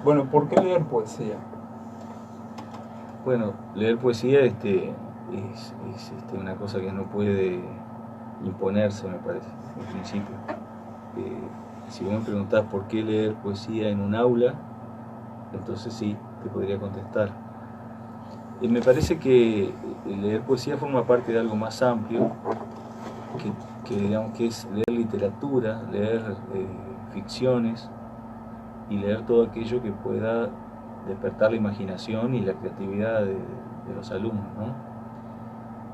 Bueno, ¿por qué leer poesía? Bueno, leer poesía es una cosa que no puede imponerse, me parece, en principio. Si vos me preguntás por qué leer poesía en un aula, entonces sí, te podría contestar. Me parece que leer poesía forma parte de algo más amplio, digamos que es leer literatura, leer ficciones y leer todo aquello que pueda despertar la imaginación y la creatividad de los alumnos, ¿no?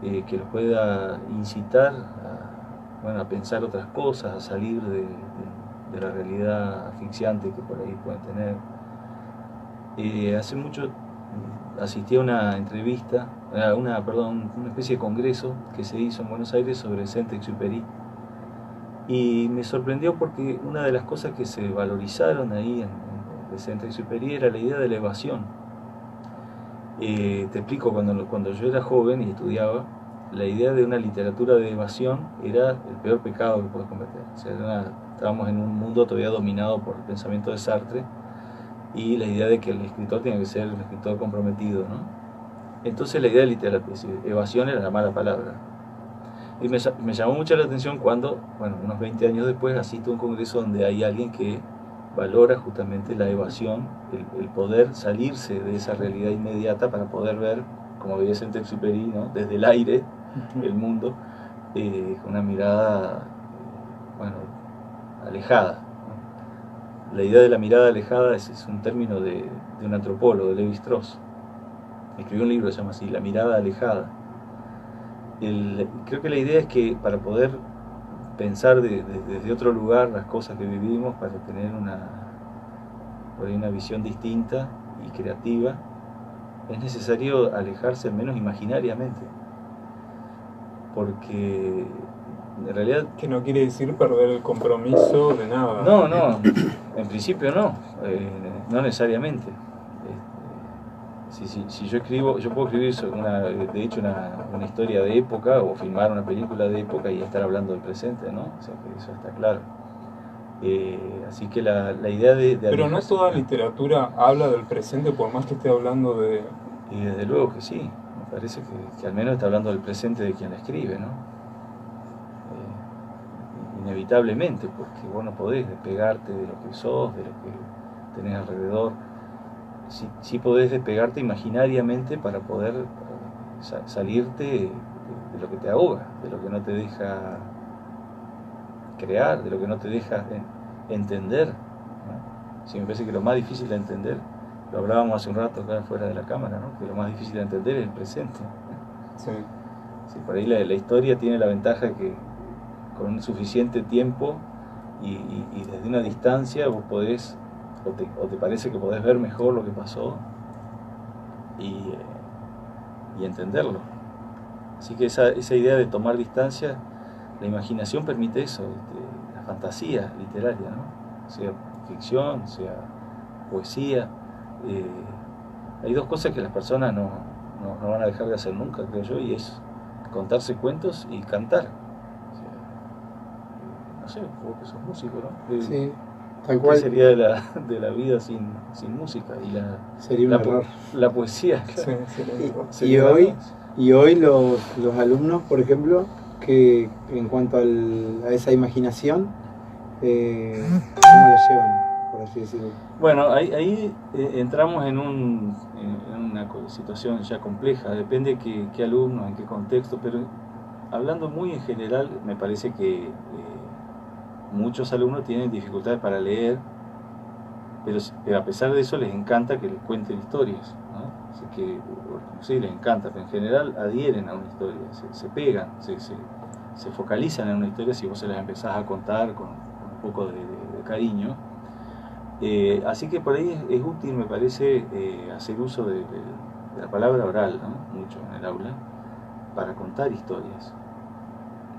Que los pueda incitar a pensar otras cosas, a salir de la realidad asfixiante que por ahí pueden tener. Hace mucho asistí a una entrevista, una especie de congreso que se hizo en Buenos Aires sobre Saint-Exupéry, y me sorprendió porque una de las cosas que se valorizaron ahí de Saint-Exupéry era la idea de la evasión. Te explico, cuando yo era joven y estudiaba, la idea de una literatura de evasión era el peor pecado que puedes cometer. O sea, estábamos en un mundo todavía dominado por el pensamiento de Sartre y la idea de que el escritor tenía que ser un escritor comprometido, ¿no? Entonces la idea de literatura, evasión era la mala palabra. Y me llamó mucho la atención cuando, unos 20 años después, asisto a un congreso donde hay alguien que valora justamente la evasión, el poder salirse de esa realidad inmediata para poder ver, como veía Saint-Exupéry, ¿no?, desde el aire, el mundo, con una mirada, alejada, ¿no? La idea de la mirada alejada es un término de un antropólogo, de Lévi-Strauss. Escribió un libro que se llama así, La mirada alejada. Creo que la idea es que para poder pensar desde otro lugar las cosas que vivimos, para tener una visión distinta y creativa, es necesario alejarse al menos imaginariamente, porque en realidad... Que no quiere decir perder el compromiso de nada. No, en principio no necesariamente. Si yo escribo, yo puedo escribir de hecho una historia de época o filmar una película de época y estar hablando del presente, ¿no? O sea que eso está claro. Así que la idea de pero no toda literatura habla del presente, por más que esté hablando de... Y desde luego que sí, me parece que al menos está hablando del presente de quien la escribe, ¿no? Inevitablemente, porque vos no podés despegarte de lo que sos, de lo que tenés alrededor. Sí podés despegarte imaginariamente para poder salirte de lo que te ahoga, de lo que no te deja crear, de lo que no te deja entender, ¿no? Sí, me parece que lo más difícil de entender, lo hablábamos hace un rato acá fuera de la cámara, ¿no?, que lo más difícil de entender es el presente. Sí. Sí, por ahí la historia tiene la ventaja que con un suficiente tiempo y desde una distancia vos podés, o te parece que podés ver mejor lo que pasó y entenderlo. Así que esa idea de tomar distancia, la imaginación permite eso, la fantasía literaria, ¿no? Sea ficción, sea poesía. Hay dos cosas que las personas no van a dejar de hacer nunca, creo yo, y es contarse cuentos y cantar. O sea, no sé, vos que sos músico, ¿no? Sí, tal cual. ¿Qué sería de la vida sin música? Sería un error. La poesía, claro. Sí, y hoy los alumnos, por ejemplo, que en cuanto a esa imaginación, ¿cómo la llevan, por así decirlo? Bueno, ahí entramos en una situación ya compleja, depende qué alumnos, en qué contexto, pero hablando muy en general, me parece que muchos alumnos tienen dificultades para leer, pero a pesar de eso les encanta que les cuenten historias, ¿no? Así que sí, les encanta, pero en general adhieren a una historia, se pegan, se focalizan en una historia si vos se las empezás a contar con un poco de cariño. Así que por ahí es útil, me parece, hacer uso de la palabra oral, ¿no?, mucho en el aula, para contar historias,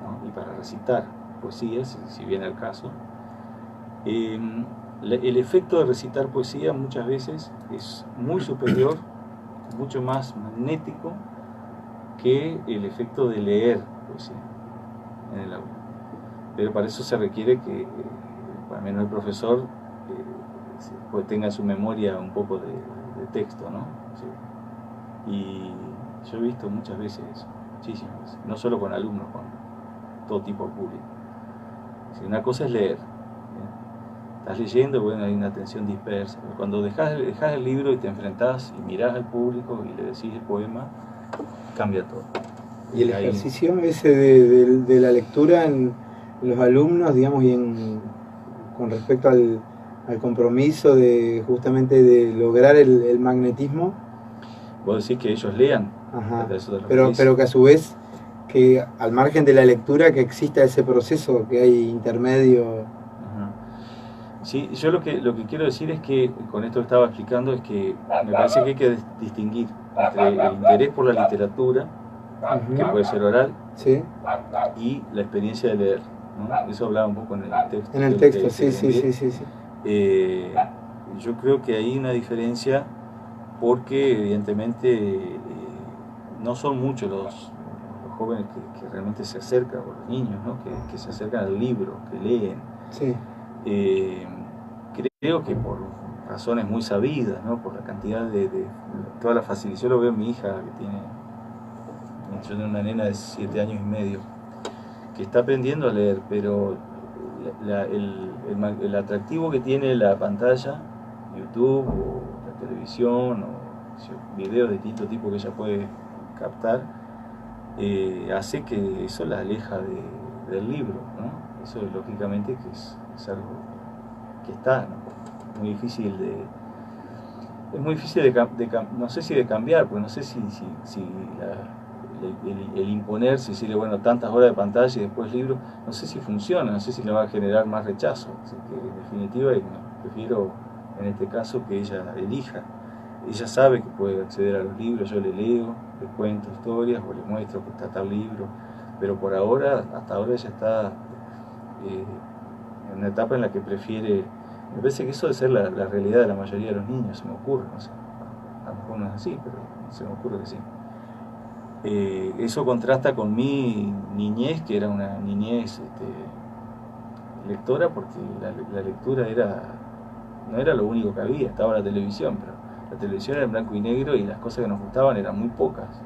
¿no?, y para recitar poesías, si viene el caso. El efecto de recitar poesía muchas veces es muy superior, mucho más magnético que el efecto de leer poesía en el aula. Pero para eso se requiere que, al menos el profesor, pues tenga en su memoria un poco de texto, ¿no? Sí. Y yo he visto muchas veces eso, muchísimas veces, no solo con alumnos, con todo tipo de público. Sí, una cosa es leer, ¿sí? Estás leyendo, bueno, hay una atención dispersa, pero cuando dejas el libro y te enfrentás y mirás al público y le decís el poema, cambia todo. Y el ejercicio ese de la lectura en los alumnos, digamos, con respecto al compromiso de justamente de lograr el magnetismo. Vos decís que ellos lean. Ajá. Pero que a su vez, que al margen de la lectura, que exista ese proceso, que hay intermedio. Ajá. Sí, yo lo que quiero decir es que, con esto que estaba explicando, es que me parece que hay que distinguir entre el interés por la literatura, que puede ser oral, ¿sí? y la experiencia de leer, ¿no? Eso hablaba un poco en el texto. En el texto, sí. Yo creo que hay una diferencia porque evidentemente no son muchos los jóvenes que realmente se acercan, o los niños, ¿no? que se acercan al libro, que leen. Sí. Creo que por razones muy sabidas, ¿no? Por la cantidad de toda la facilidad. Yo lo veo en mi hija, yo tengo una nena de 7 años y medio, que está aprendiendo a leer, pero el atractivo que tiene la pantalla, YouTube o la televisión o videos de distinto tipo que ella puede captar, hace que eso la aleja del libro, ¿no? Eso lógicamente que es algo que está, ¿no? Muy difícil es muy difícil no sé si de cambiar, porque no sé si el imponerse y decirle, bueno, tantas horas de pantalla y después libro, no sé si funciona, no sé si le va a generar más rechazo. Así que en definitiva prefiero en este caso que ella elija. Ella sabe que puede acceder a los libros, yo le leo, le cuento historias o le muestro que está tal libro, pero por ahora, hasta ahora ella está en una etapa en la que prefiere, me parece que eso debe ser la realidad de la mayoría de los niños, se me ocurre, no sé, a lo mejor no es así, pero se me ocurre que sí. Eso contrasta con mi niñez, que era una niñez lectora, porque la lectura no era lo único que había, estaba la televisión, pero la televisión era en blanco y negro y las cosas que nos gustaban eran muy pocas,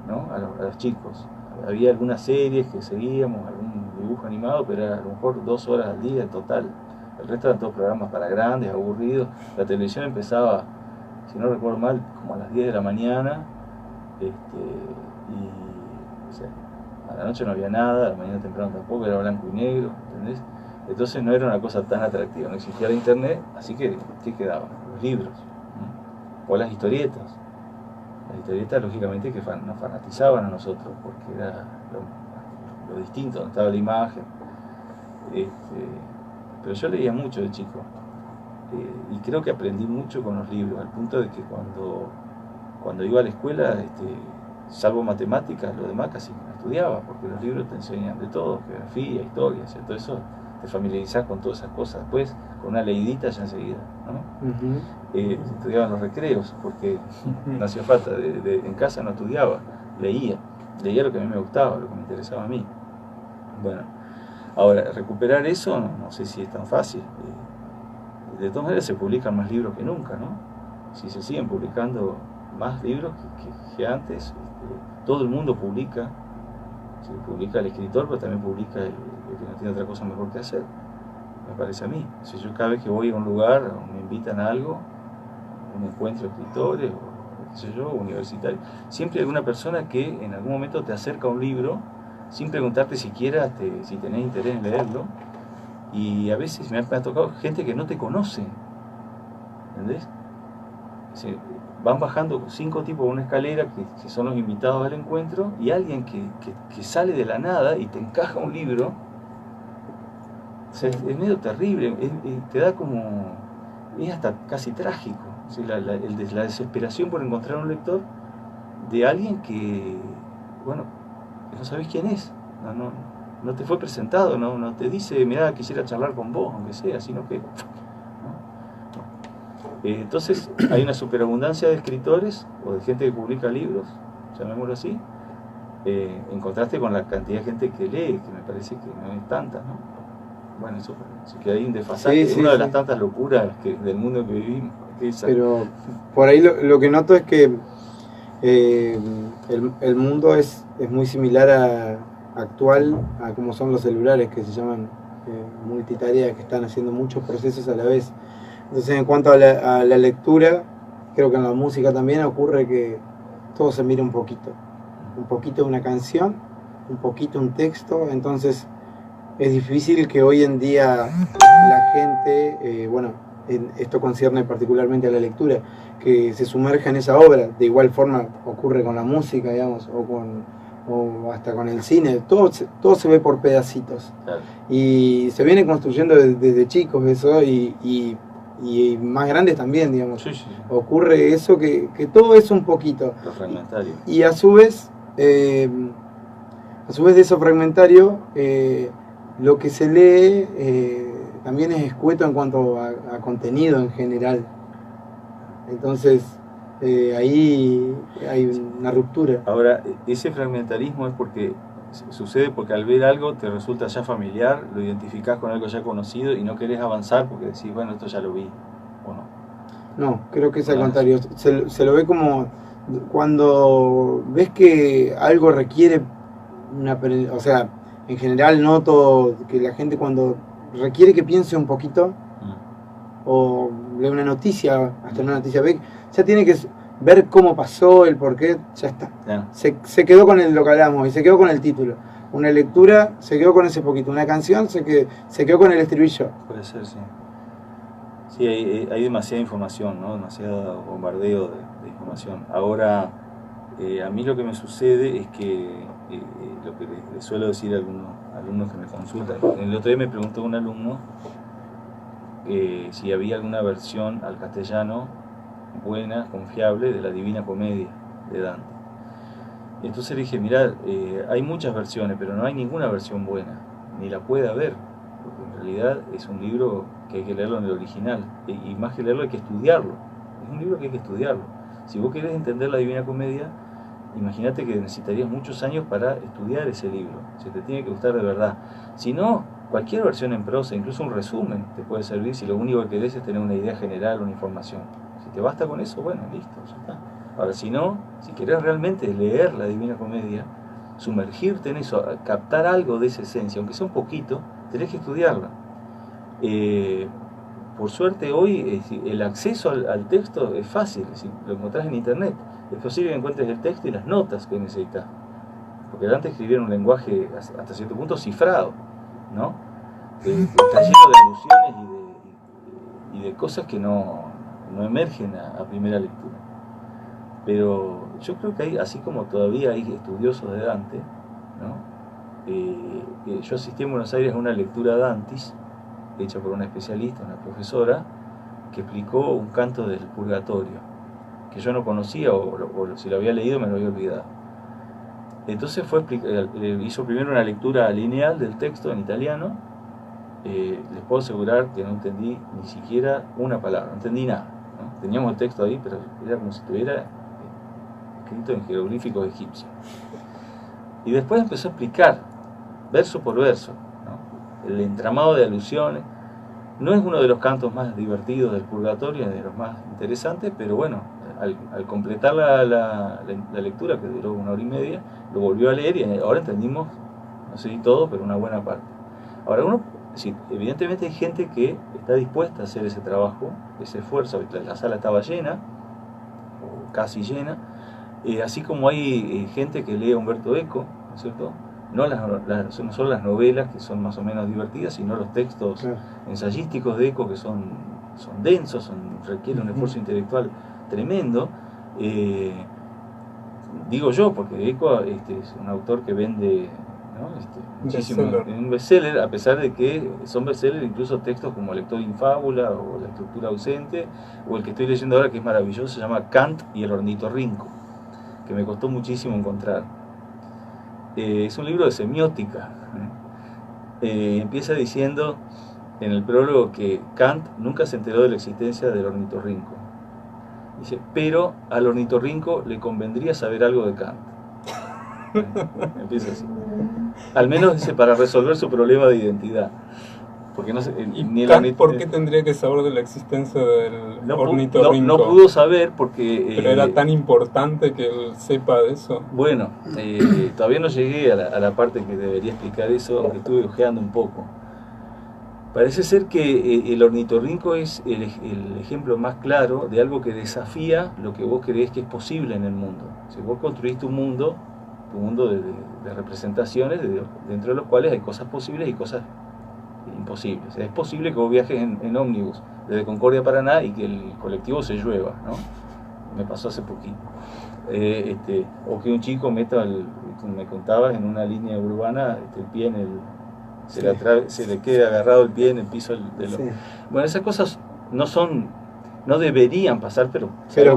¿no? A los chicos. Había algunas series que seguíamos, algún dibujo animado, pero era a lo mejor 2 horas al día en total. El resto eran todos programas para grandes, aburridos. La televisión empezaba, si no recuerdo mal, como a las 10 de la mañana, o sea, a la noche no había nada, a la mañana temprano tampoco, era blanco y negro, ¿entendés? Entonces no era una cosa tan atractiva, no existía la internet, así que ¿qué quedaban? Los libros, ¿no? O las historietas. Las historietas lógicamente que nos fanatizaban a nosotros, porque era lo distinto, donde estaba la imagen. Pero yo leía mucho de chico, y creo que aprendí mucho con los libros, al punto de que cuando iba a la escuela, salvo matemáticas, lo demás casi no estudiaba, porque los libros te enseñan de todo, geografía, historia, todo eso, te familiarizás con todas esas cosas. Después, con una leidita ya enseguida, ¿no? Estudiaba en los recreos, porque no hacía falta, en casa no estudiaba, leía lo que a mí me gustaba, lo que me interesaba a mí. Bueno, ahora, recuperar eso no sé si es tan fácil. De todas maneras se publican más libros que nunca, ¿no? Si se siguen publicando más libros que antes, todo el mundo publica, se publica el escritor, pero también publica el que no tiene otra cosa mejor que hacer, me parece a mí. Si yo cada vez que voy a un lugar, o me invitan a algo, un encuentro de escritores, o qué sé yo, universitario, siempre hay alguna persona que en algún momento te acerca un libro, sin preguntarte siquiera si tenés interés en leerlo, y a veces me ha tocado gente que no te conoce, ¿entendés? Van bajando 5 tipos de una escalera que son los invitados al encuentro, y alguien que sale de la nada y te encaja un libro. O sea, es medio terrible, te da como, es hasta casi trágico, o sea, la desesperación por encontrar un lector de alguien que, bueno, que no sabés quién es, no te fue presentado, no te dice, mirá, quisiera charlar con vos, aunque sea, sino que... Entonces hay una superabundancia de escritores o de gente que publica libros, llamémoslo así, en contraste con la cantidad de gente que lee, que me parece que no es tanta, ¿no? bueno, eso que hay un desfasaje, Sí, una de las tantas locuras del mundo que vivimos. Pero por ahí lo que noto es que el mundo es muy similar actual a como son los celulares, que se llaman multitarea, que están haciendo muchos procesos a la vez. Entonces, en cuanto a la lectura, creo que en la música también ocurre que todo se mira un poquito una canción, un poquito un texto. Entonces es difícil que hoy en día la gente, esto concierne particularmente a la lectura, que se sumerja en esa obra. De igual forma ocurre con la música, digamos, o hasta con el cine. Todo se ve por pedacitos. Claro. Y se viene construyendo desde chicos eso, y más grandes también, digamos. Sí. Ocurre eso, que todo es un poquito. Lo fragmentario. Y a su vez de eso fragmentario, lo que se lee también es escueto en cuanto a contenido en general. Entonces ahí hay una ruptura. Ahora, ese fragmentarismo es sucede porque al ver algo te resulta ya familiar, lo identificás con algo ya conocido y no querés avanzar porque decís, bueno, esto ya lo vi, ¿o no? No, creo que es al contrario. Se lo ve como cuando ves que algo requiere o sea, en general noto que la gente cuando requiere que piense un poquito, o lee una noticia, hasta una noticia, ya tiene que ver cómo pasó, el porqué, ya está. Yeah. Se quedó con lo que hablamos y se quedó con el título. Una lectura se quedó con ese poquito. Una canción se quedó con el estribillo. Puede ser, sí. Sí, hay demasiada información, ¿no? Demasiado bombardeo de información. Ahora, a mí lo que me sucede es que lo que les suelo decir a algunos alumnos que me consultan. El otro día me preguntó un alumno si había alguna versión al castellano buena, confiable, de la Divina Comedia de Dante. Y entonces le dije, mirá, hay muchas versiones, pero no hay ninguna versión buena, ni la puede haber, porque en realidad es un libro que hay que leerlo en el original, y más que leerlo hay que estudiarlo. Es un libro que hay que estudiarlo. Si vos querés entender la Divina Comedia, imagínate que necesitarías muchos años para estudiar ese libro, se te tiene que gustar de verdad. Si no, cualquier versión en prosa, incluso un resumen, te puede servir si lo único que querés es tener una idea general, una información. Si te basta con eso, bueno, listo, ya está. Ahora, si no, si querés realmente leer la Divina Comedia, sumergirte en eso, captar algo de esa esencia, aunque sea un poquito, tenés que estudiarla. Por suerte hoy el acceso al texto es fácil, es decir, lo encontrás en internet. Es posible que encuentres el texto y las notas que necesitas. Porque antes escribieron un lenguaje hasta cierto punto cifrado, ¿no? Está lleno de alusiones y de cosas que no emergen a primera lectura. Pero yo creo que hay, así como todavía hay estudiosos de Dante, ¿no? Yo asistí en Buenos Aires a una lectura Dantis, hecha por una especialista, una profesora, que explicó un canto del Purgatorio, que yo no conocía, o si lo había leído me lo había olvidado. Entonces hizo primero una lectura lineal del texto en italiano. Les puedo asegurar que no entendí ni siquiera una palabra, no entendí nada, ¿no? Teníamos el texto ahí, pero era como si estuviera escrito en jeroglíficos egipcios. Y después empezó a explicar, verso por verso, ¿no? El entramado de alusiones. No es uno de los cantos más divertidos del Purgatorio, de los más interesantes, pero bueno, al completar la lectura, que duró 1 hora y media, lo volvió a leer y ahora entendimos, no sé si todo, pero una buena parte. Ahora, sí, evidentemente hay gente que está dispuesta a hacer ese trabajo, ese esfuerzo. La sala estaba llena, o casi llena, así como hay gente que lee a Umberto Eco, ¿no es cierto? No solo las novelas, que son más o menos divertidas, sino los textos ensayísticos de Eco, que son densos, requieren un esfuerzo intelectual tremendo. Digo yo, porque Eco es un autor que vende, ¿no? Muchísimo, un bestseller, a pesar de que son bestsellers incluso textos como Lector in Fábula o La estructura ausente, o el que estoy leyendo ahora, que es maravilloso, se llama Kant y el ornitorrinco, que me costó muchísimo encontrar. Es un libro de semiótica. Empieza diciendo en el prólogo que Kant nunca se enteró de la existencia del ornitorrinco. Dice, pero al ornitorrinco le convendría saber algo de Kant. Empieza así. Al menos, dice, para resolver su problema de identidad. Porque no sé, ¿Y ni Kant por qué tendría que saber de la existencia del ornitorrinco? No pudo saber porque... ¿Pero era tan importante que él sepa de eso? Bueno, todavía no llegué a la parte que debería explicar eso, aunque estuve ojeando un poco. Parece ser que el ornitorrinco es el ejemplo más claro de algo que desafía lo que vos creés que es posible en el mundo. Si vos construís tu mundo de representaciones, dentro de los cuales hay cosas posibles y cosas imposibles. O sea, es posible que vos viajes en ómnibus desde Concordia a Paraná y que el colectivo se llueva, ¿no? Me pasó hace poquito. O que un chico meta, como me contabas, en una línea urbana, el pie en el... Se le quede agarrado el pie en el piso Sí. Bueno, esas cosas no deberían pasar, pero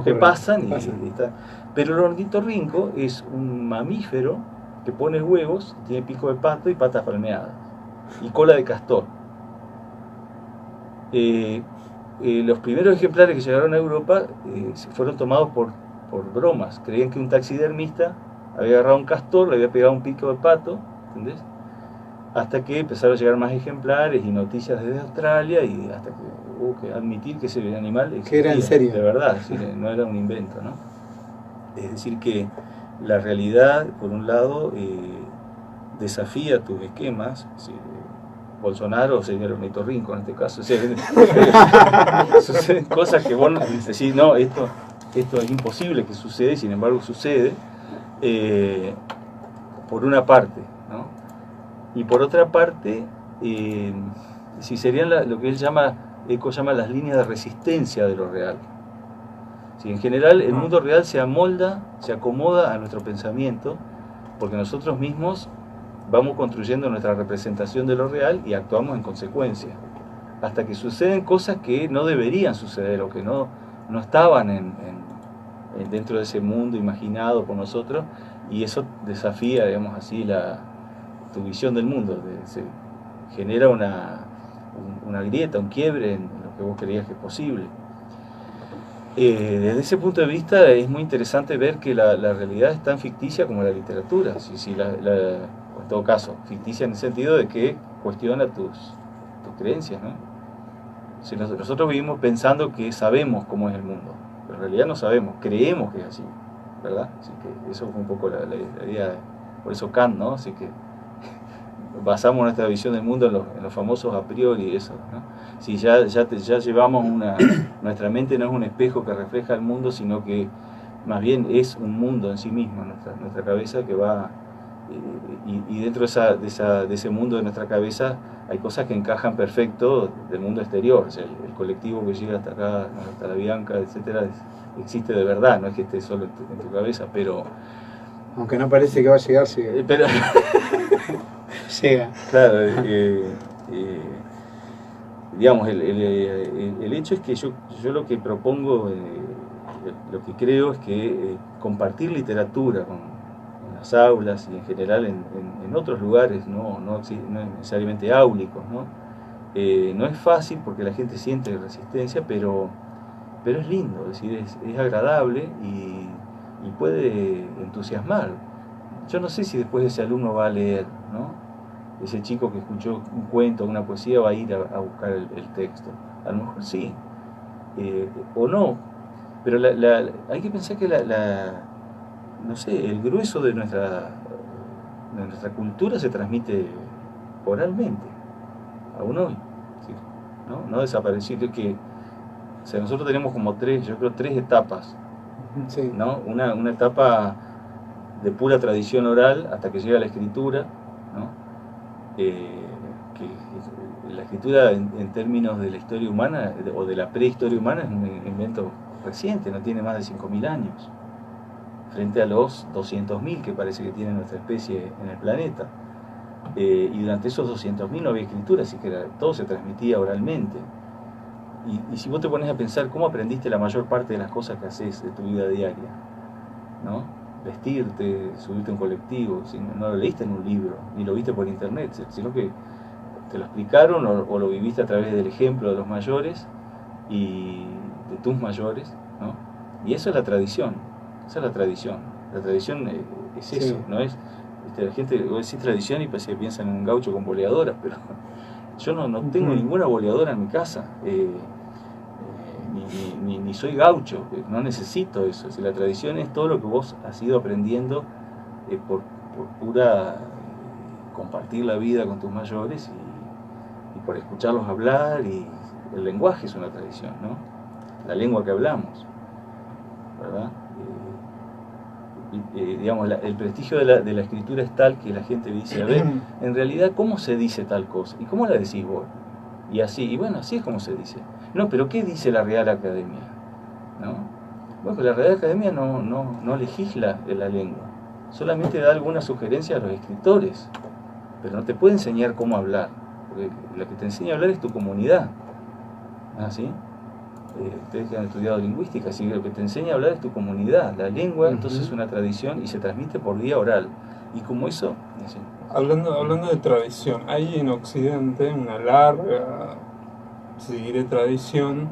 que pasan. Pero el ornitorrinco es un mamífero que pone huevos, tiene pico de pato y patas palmeadas y cola de castor. Los primeros ejemplares que llegaron a Europa fueron tomados por bromas. Creían que un taxidermista había agarrado un castor, le había pegado un pico de pato, ¿entendés? Hasta que empezaron a llegar más ejemplares y noticias desde Australia, y hasta que hubo que admitir que ese animal existía, que era en serio, de verdad, sí, no era un invento, ¿no? Es decir, que la realidad, por un lado, desafía tus esquemas. Bolsonaro sería el ornitorrinco en este caso. O sea, suceden cosas que vos decís, no, esto es imposible que suceda, y sin embargo sucede, por una parte, ¿no? Y por otra parte, si serían lo que Eco llama las líneas de resistencia de lo real. Si en general el mundo real se acomoda a nuestro pensamiento, porque nosotros mismos vamos construyendo nuestra representación de lo real y actuamos en consecuencia, hasta que suceden cosas que no deberían suceder o que no estaban dentro de ese mundo imaginado por nosotros, y eso desafía, digamos así, tu visión del mundo. Se genera una grieta, un quiebre en lo que vos creías que es posible. Desde ese punto de vista es muy interesante ver que la realidad es tan ficticia como la literatura. En todo caso, ficticia en el sentido de que cuestiona tus creencias, ¿no? Si nosotros vivimos pensando que sabemos cómo es el mundo, pero en realidad no sabemos, creemos que es así, ¿verdad? Así que eso fue un poco la idea, por eso Kant, ¿no? Así que basamos nuestra visión del mundo en los famosos a priori, eso, ¿no? Si ya llevamos nuestra mente no es un espejo que refleja el mundo, sino que más bien es un mundo en sí mismo, nuestra cabeza que va, y dentro de ese mundo de nuestra cabeza hay cosas que encajan perfecto del mundo exterior. O sea, el colectivo que llega hasta acá, hasta la Bianca, etcétera, existe de verdad, no es que esté solo en tu cabeza, pero... Aunque no parece que va a llegar, llega. Pero... llega. Claro, digamos, el hecho es que yo lo que propongo, lo que creo es que compartir literatura con las aulas y en general en otros lugares, no necesariamente áulicos, ¿no? No es fácil porque la gente siente resistencia, pero es lindo, es decir, es agradable y puede entusiasmar. Yo no sé si después ese alumno va a leer, ¿no? Ese chico que escuchó un cuento, una poesía, va a ir a buscar el texto. A lo mejor sí, o no, pero hay que pensar que no sé, el grueso de nuestra cultura se transmite oralmente, aún hoy, ¿sí? No desapareció, que, o sea, nosotros tenemos como tres etapas, Sí. ¿no? Una etapa de pura tradición oral hasta que llega la escritura, ¿no? Que la escritura en términos de la historia humana o de la prehistoria humana es un invento reciente, no tiene más de 5.000 años, frente a los 200.000 que parece que tiene nuestra especie en el planeta. Y durante esos 200.000 no había escritura, así que todo se transmitía oralmente. Y si vos te pones a pensar cómo aprendiste la mayor parte de las cosas que haces de tu vida diaria, ¿no? Vestirte, subirte a un colectivo, no lo leíste en un libro, ni lo viste por internet, sino que te lo explicaron o lo viviste a través del ejemplo de los mayores y de tus mayores, ¿no? Y eso es la tradición, esa es la tradición. La tradición es eso, Sí. no es... la gente, vos decís tradición y piensa en un gaucho con boleadoras, pero Yo no tengo ninguna boleadora en mi casa, ni soy gaucho, no necesito eso. Si la tradición es todo lo que vos has ido aprendiendo por pura compartir la vida con tus mayores y por escucharlos hablar, y el lenguaje es una tradición, ¿no? La lengua que hablamos, ¿verdad? Digamos, el prestigio de la escritura es tal que la gente dice, a ver, en realidad, ¿cómo se dice tal cosa? ¿Y cómo la decís vos? Y así, y bueno, así es como se dice. No, pero ¿qué dice la Real Academia? ¿No? Bueno, pues la Real Academia no legisla en la lengua, solamente da alguna sugerencia a los escritores, pero no te puede enseñar cómo hablar, porque lo que te enseña a hablar es tu comunidad. ¿Ah, sí? Ustedes que han estudiado lingüística, así que lo que te enseña a hablar es tu comunidad. La lengua entonces es una tradición y se transmite por vía oral. Y como eso... ¿sí? Hablando de tradición, hay en Occidente una larga, si diré, tradición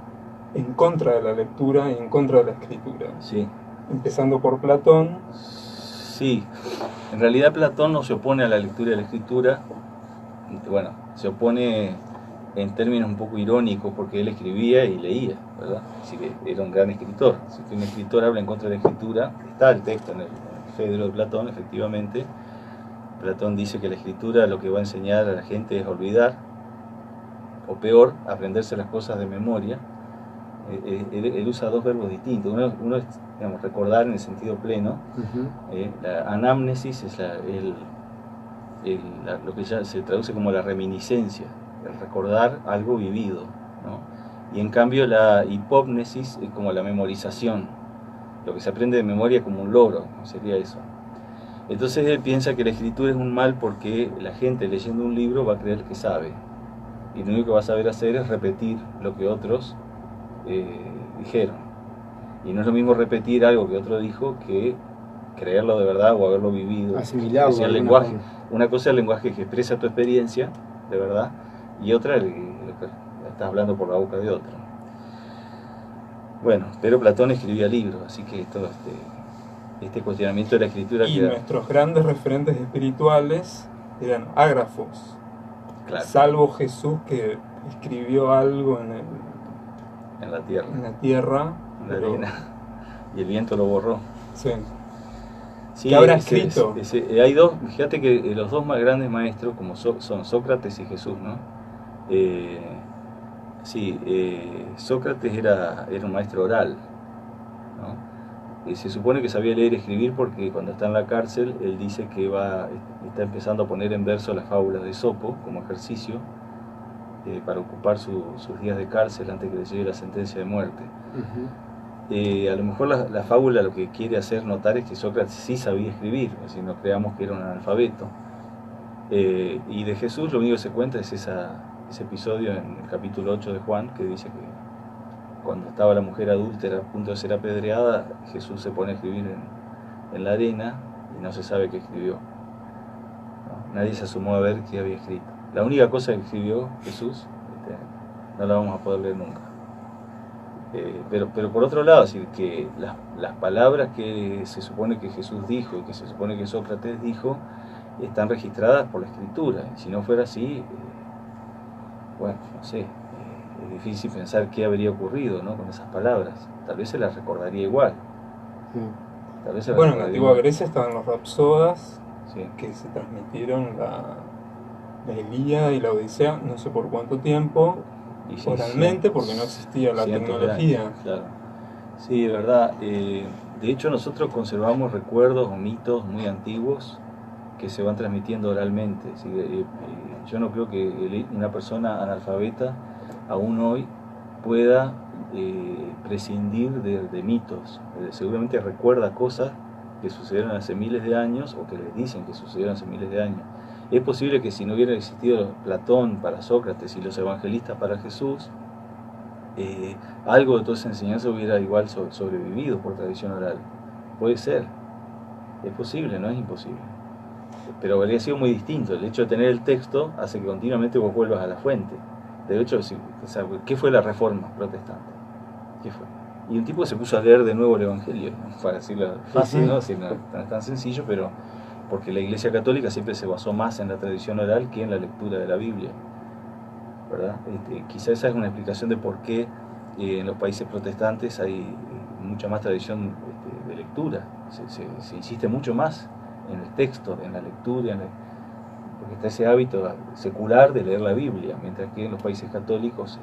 en contra de la lectura y en contra de la escritura. Sí. Empezando por Platón. Sí, en realidad Platón no se opone a la lectura y a la escritura. Bueno, se opone en términos un poco irónicos, porque él escribía y leía, ¿verdad? Así que era un gran escritor. Si un escritor habla en contra de la escritura, está el texto en el Fedro de Platón, efectivamente. Platón dice que la escritura lo que va a enseñar a la gente es olvidar, o peor, aprenderse las cosas de memoria. Él usa dos verbos distintos. Uno es, digamos, recordar en el sentido pleno. La anamnesis es lo que ya se traduce como la reminiscencia, el recordar algo vivido, ¿no? Y en cambio la hipómnesis es como la memorización, lo que se aprende de memoria como un logro, ¿no? Sería eso. Entonces él piensa que la escritura es un mal porque la gente leyendo un libro va a creer que sabe, y lo único que va a saber hacer es repetir lo que otros dijeron. Y no es lo mismo repetir algo que otro dijo que creerlo de verdad o haberlo vivido. Asimilarlo. El lenguaje, una cosa es el lenguaje que expresa tu experiencia de verdad, y otra lo que estás hablando por la boca de otro. Bueno, pero Platón escribía libros, así que todo este cuestionamiento de la escritura... Y nuestros grandes referentes espirituales eran ágrafos. Claro. Salvo Jesús, que escribió algo en la tierra. En la tierra. En la arena. Y el viento lo borró. Sí. Sí, ¿qué habrá escrito? Hay dos, fíjate que los dos más grandes maestros como son Sócrates y Jesús, ¿no? Sócrates era un maestro oral, ¿no? Se supone que sabía leer y escribir porque cuando está en la cárcel él dice que está empezando a poner en verso las fábulas de Esopo como ejercicio para ocupar sus días de cárcel antes que le llegue la sentencia de muerte. A lo mejor la fábula lo que quiere hacer notar es que Sócrates sí sabía escribir, si no creamos que era un analfabeto. Y de Jesús lo único que se cuenta es ese episodio en el capítulo 8 de Juan, que dice que cuando estaba la mujer adúltera a punto de ser apedreada, Jesús se pone a escribir en la arena y no se sabe qué escribió. ¿No? Nadie se asomó a ver qué había escrito. La única cosa que escribió Jesús no la vamos a poder leer nunca. Pero por otro lado, es decir, que las palabras que se supone que Jesús dijo y que se supone que Sócrates dijo están registradas por la escritura. Y si no fuera así, bueno, no sé, es difícil pensar qué habría ocurrido, ¿no? Con esas palabras. Tal vez se las recordaría igual. Tal vez bueno, en la antigua Grecia estaban los rapsodas, sí, que se transmitieron la Ilíada y la Odisea no sé por cuánto tiempo, oralmente, porque no existía la tecnología. Claro. Sí, es verdad. De hecho, nosotros conservamos recuerdos o mitos muy antiguos que se van transmitiendo oralmente. Yo no creo que una persona analfabeta aún hoy pueda prescindir de mitos. Seguramente recuerda cosas que sucedieron hace miles de años o que les dicen que sucedieron hace miles de años. Es posible que si no hubiera existido Platón para Sócrates y los evangelistas para Jesús, algo de toda esa enseñanza hubiera igual sobrevivido por tradición oral. Puede ser, es posible, no es imposible. Pero habría sido muy distinto. El hecho de tener el texto hace que continuamente vos vuelvas a la fuente. De hecho, ¿qué fue la Reforma protestante? ¿Qué fue? Y un tipo se puso a leer de nuevo el Evangelio, para decirlo fácil, ¿no? Si no es tan sencillo, pero porque la Iglesia Católica siempre se basó más en la tradición oral que en la lectura de la Biblia. ¿verdad? Quizá esa es una explicación de por qué en los países protestantes hay mucha más tradición de lectura, se insiste mucho más en el texto, en la lectura, porque está ese hábito secular de leer la Biblia, mientras que en los países católicos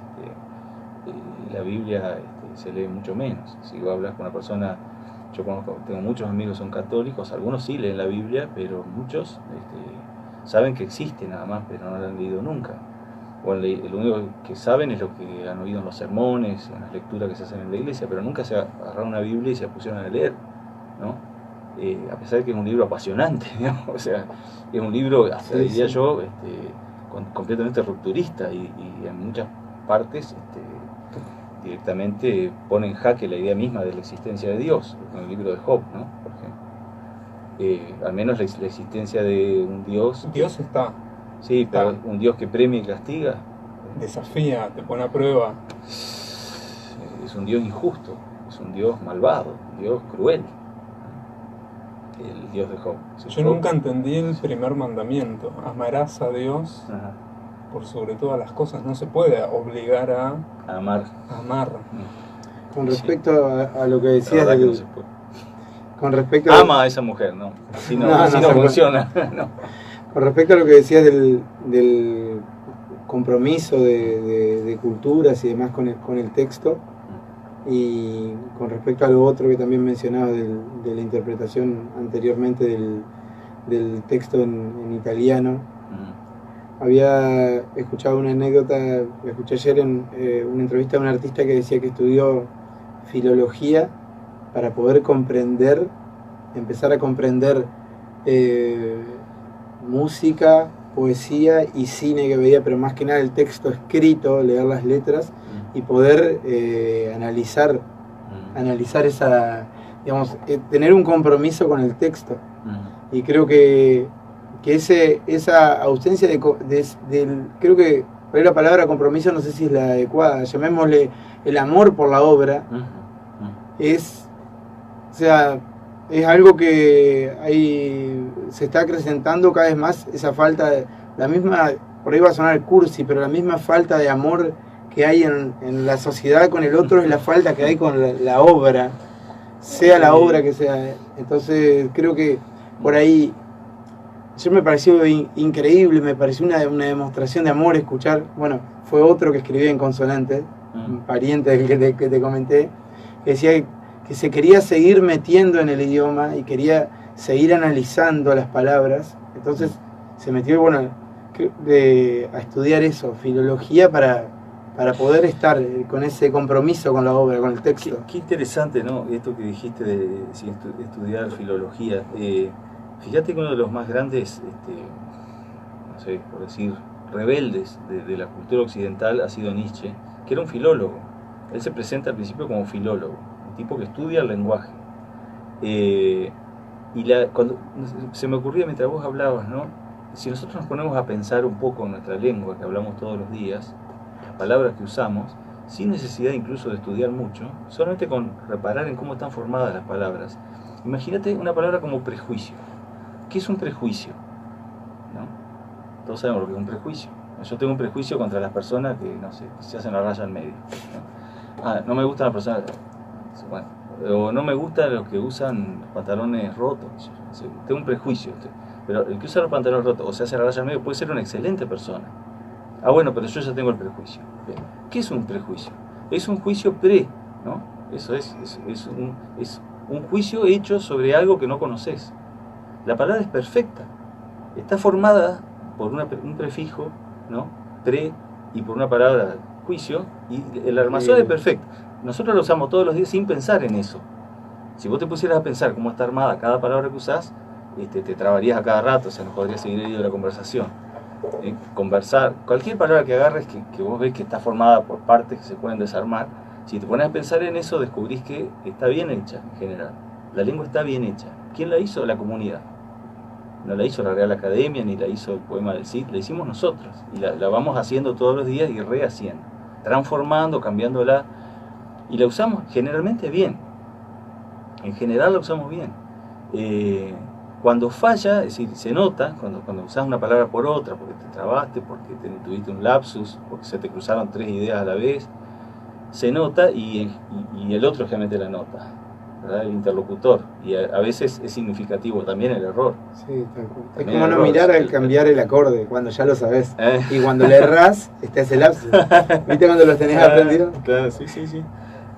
la Biblia se lee mucho menos. Si vos hablas con una persona, yo tengo muchos amigos que son católicos, algunos sí leen la Biblia, pero muchos saben que existe nada más, pero no la han leído nunca. O lo único que saben es lo que han oído en los sermones, en las lecturas que se hacen en la iglesia, pero nunca se agarraron una Biblia y se pusieron a leer, ¿no? A pesar de que es un libro apasionante, ¿no? O sea, es un libro, hasta diría yo, completamente rupturista y en muchas partes directamente pone en jaque la idea misma de la existencia de Dios, con el libro de Job, ¿no? Por ejemplo. Al menos la existencia de un Dios. Dios está. Sí, está. Pero un Dios que premia y castiga. Desafía, te pone a prueba. Es un Dios injusto, es un Dios malvado, un Dios cruel. El Dios de Job. Yo nunca entendí el primer mandamiento. Amarás a Dios. Ajá. Por sobre todas las cosas. No se puede obligar a amar. Con respecto a lo que decías del... no se puede. Con respecto ama a esa mujer, ¿no? Así no funciona. No. Con respecto a lo que decías del compromiso de culturas y demás con el texto, y con respecto a lo otro que también mencionabas de la interpretación anteriormente del texto en italiano, había escuchado una anécdota, la escuché ayer en una entrevista de un artista que decía que estudió filología para poder empezar a comprender música, poesía y cine que veía, pero más que nada el texto escrito, leer las letras y poder analizar esa, digamos, tener un compromiso con el texto. Y creo que esa ausencia creo que por ahí la palabra compromiso no sé si es la adecuada, llamémosle el amor por la obra, es algo que se está acrecentando cada vez más, esa falta, la misma, por ahí va a sonar cursi, pero la misma falta de amor que hay en la sociedad con el otro es la falta que hay con la obra, sea la obra que sea. Entonces creo que por ahí ayer me pareció increíble, me pareció una demostración de amor escuchar, bueno, fue otro que escribía en consonantes, un pariente del que te comenté, que decía que se quería seguir metiendo en el idioma y quería seguir analizando las palabras, entonces se metió, bueno, a estudiar eso, filología, para poder estar con ese compromiso con la obra, con el texto. Qué interesante, ¿no? Esto que dijiste de estudiar filología. Fíjate que uno de los más grandes, no sé, por decir, rebeldes de la cultura occidental ha sido Nietzsche, que era un filólogo. Él se presenta al principio como filólogo, un tipo que estudia el lenguaje. Cuando se me ocurría mientras vos hablabas, ¿no? Si nosotros nos ponemos a pensar un poco en nuestra lengua, que hablamos todos los días, las palabras que usamos, sin necesidad incluso de estudiar mucho, solamente con reparar en cómo están formadas las palabras. Imagínate una palabra como prejuicio. ¿Qué es un prejuicio? ¿No? Todos sabemos lo que es un prejuicio. Yo tengo un prejuicio contra las personas que, no sé, se hacen la raya al medio, ¿no? No me gustan las personas, bueno, o no me gustan los que usan pantalones rotos. Tengo un prejuicio. Pero el que usa los pantalones rotos o se hace la raya al medio puede ser una excelente persona. Bueno, pero yo ya tengo el prejuicio. ¿Qué es un prejuicio? Es un juicio ¿no? Eso es un juicio hecho sobre algo que no conoces. La palabra es perfecta. Está formada por un prefijo, ¿no? Y por una palabra juicio, y el armazón es perfecto. Nosotros lo usamos todos los días sin pensar en eso. Si vos te pusieras a pensar cómo está armada cada palabra que usás, te trabarías a cada rato, o sea, no podrías seguir el hilo de la conversación. Conversar, cualquier palabra que agarres que vos ves que está formada por partes que se pueden desarmar, si te pones a pensar en eso, descubrís que está bien hecha en general. La lengua está bien hecha. ¿Quién la hizo? La comunidad. No la hizo la Real Academia, ni la hizo el poema del Cid, la hicimos nosotros. Y la vamos haciendo todos los días y rehaciendo, transformando, cambiándola. Y la usamos generalmente bien. En general la usamos bien. Cuando falla, es decir, se nota, cuando usas una palabra por otra, porque te trabaste, porque tuviste un lapsus, porque se te cruzaron 3 ideas a la vez, se nota y el otro generalmente la nota, ¿verdad? El interlocutor. Y a veces es significativo también el error. Sí, tal cual. Es como no mirar al cambiar el acorde, cuando ya lo sabes. Y cuando le errás, está ese lapsus. ¿Viste cuando los tenés aprendidos? Claro, sí.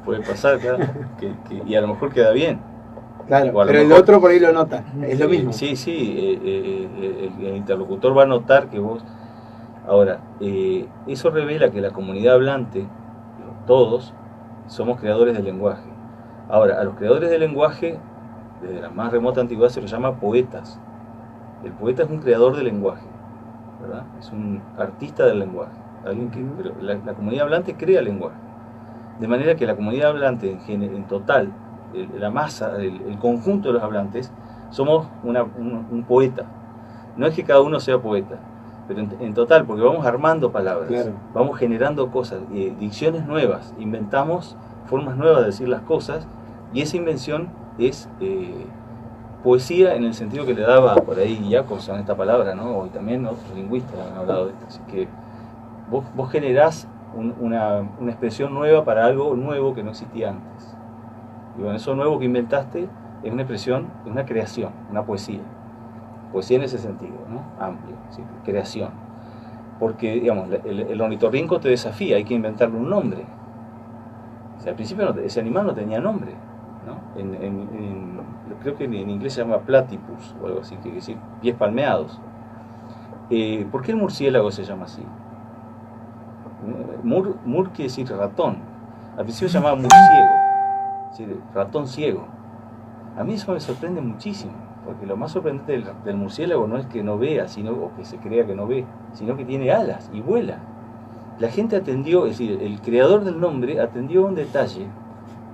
Puede pasar, claro. Y a lo mejor queda bien. Claro, pero el otro por ahí lo nota, es lo mismo. Sí, el interlocutor va a notar que vos... Ahora, eso revela que la comunidad hablante, todos, somos creadores del lenguaje. Ahora, a los creadores del lenguaje, desde la más remota antigüedad se los llama poetas. El poeta es un creador del lenguaje, ¿verdad? Es un artista del lenguaje. Pero la comunidad hablante crea el lenguaje. De manera que la comunidad hablante en total, la masa, el conjunto de los hablantes, somos un poeta. No es que cada uno sea poeta, pero en total, porque vamos armando palabras, claro, vamos generando cosas, dicciones nuevas, inventamos formas nuevas de decir las cosas, y esa invención es poesía en el sentido que le daba por ahí Jacobson esta palabra, ¿no? Y también otros lingüistas han hablado de esto. Así que vos generás una expresión nueva para algo nuevo que no existía antes. Y bueno, eso nuevo que inventaste es una expresión, es una creación, una poesía. Poesía en ese sentido, ¿no? Amplio, ¿sí? Creación. Porque, digamos, el ornitorrinco te desafía, hay que inventarle un nombre. O sea, al principio ese animal no tenía nombre, ¿no? Creo que en inglés se llama platypus o algo así, que quiere decir pies palmeados. ¿Por qué el murciélago se llama así? Mur quiere decir ratón. Al principio se llamaba murciélago, es decir, ratón ciego. A mí eso me sorprende muchísimo, porque lo más sorprendente del murciélago no es que no vea, o que se crea que no ve, sino que tiene alas y vuela. La gente atendió, es decir, el creador del nombre atendió un detalle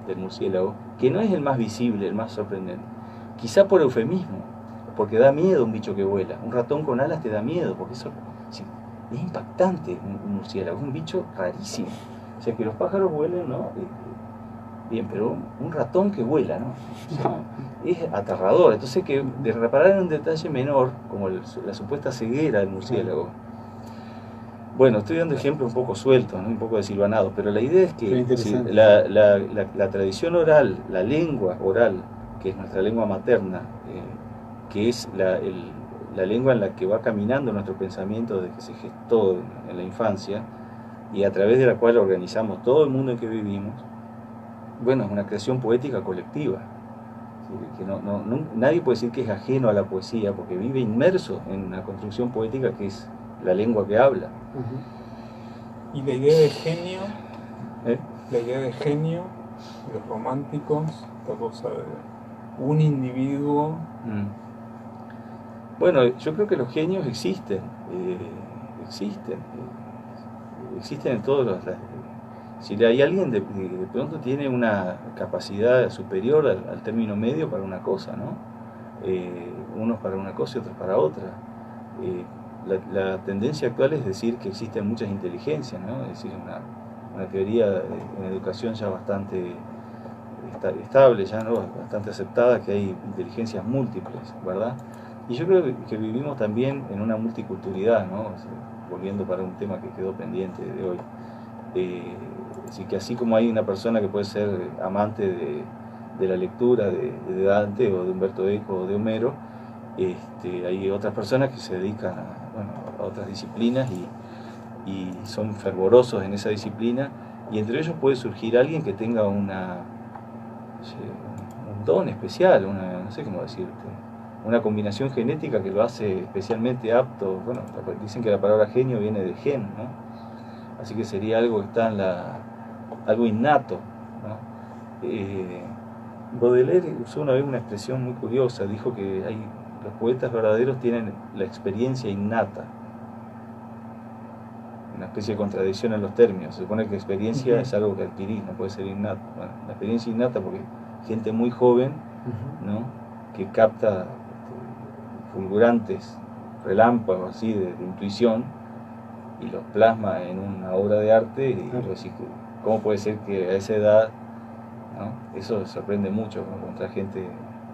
del murciélago que no es el más visible, el más sorprendente. Quizá por eufemismo, porque da miedo un bicho que vuela. Un ratón con alas te da miedo, porque eso es impactante, un murciélago, es un bicho rarísimo. O sea, que los pájaros vuelen, ¿no? Bien, pero un ratón que vuela, ¿no? O sea, es aterrador. Entonces, que de reparar en un detalle menor, como la supuesta ceguera del murciélago. Bueno, estoy dando ejemplos un poco sueltos, ¿no? Un poco desilvanados, pero la idea es que la tradición oral, la lengua oral, que es nuestra lengua materna, que es la lengua en la que va caminando nuestro pensamiento desde que se gestó en la infancia, y a través de la cual organizamos todo el mundo en que vivimos, bueno, es una creación poética colectiva. Que nadie puede decir que es ajeno a la poesía, porque vive inmerso en una construcción poética que es la lengua que habla. Y la idea de genio, la idea de genio, los románticos, esta cosa de un individuo. Bueno, yo creo que los genios existen en todos los... Si hay alguien de pronto tiene una capacidad superior al término medio para una cosa, ¿no? Unos para una cosa y otros para otra. La tendencia actual es decir que existen muchas inteligencias, ¿no? Es decir, una teoría en educación ya bastante estable, ya, ¿no? Bastante aceptada, que hay inteligencias múltiples, ¿verdad? Y yo creo que vivimos también en una multiculturalidad, ¿no? O sea, volviendo para un tema que quedó pendiente de hoy. Así que así como hay una persona que puede ser amante de la lectura de Dante o de Humberto Eco o de Homero, hay otras personas que se dedican a otras disciplinas y son fervorosos en esa disciplina, y entre ellos puede surgir alguien que tenga un don especial, no sé cómo decirte, una combinación genética que lo hace especialmente apto. Bueno, dicen que la palabra genio viene de gen, ¿no? Así que sería algo que está algo innato, ¿no? Baudelaire usó una vez una expresión muy curiosa, dijo que los poetas verdaderos tienen la experiencia innata. Una especie de contradicción en los términos. Se supone que experiencia es algo que adquirís, no puede ser innato. Bueno, la experiencia innata, porque gente muy joven, ¿no? Que capta fulgurantes relámpagos así de intuición y los plasma en una obra de arte, y decís, ¿cómo puede ser que a esa edad, ¿no? Eso sorprende mucho, ¿no? Contra gente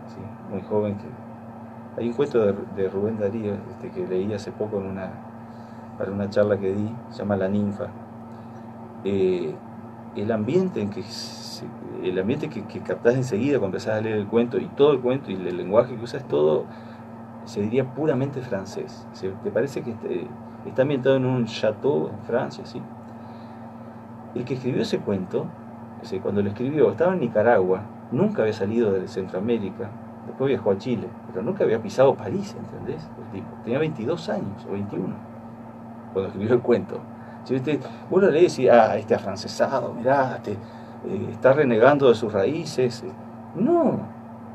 así, muy joven Hay un cuento de Rubén Darío que leí hace poco para una charla que di, se llama La ninfa. El ambiente que captás enseguida cuando empezás a leer el cuento, y todo el cuento y el lenguaje que usas, todo se diría puramente francés. ¿Te parece que está ambientado en un chateau en Francia? ¿Sí? El que escribió ese cuento, cuando lo escribió, estaba en Nicaragua, nunca había salido de Centroamérica, después viajó a Chile, pero nunca había pisado París, ¿entendés? El tipo tenía 22 años o 21 cuando escribió el cuento. Si vos lo lees y este afrancesado, mirá, está renegando de sus raíces. No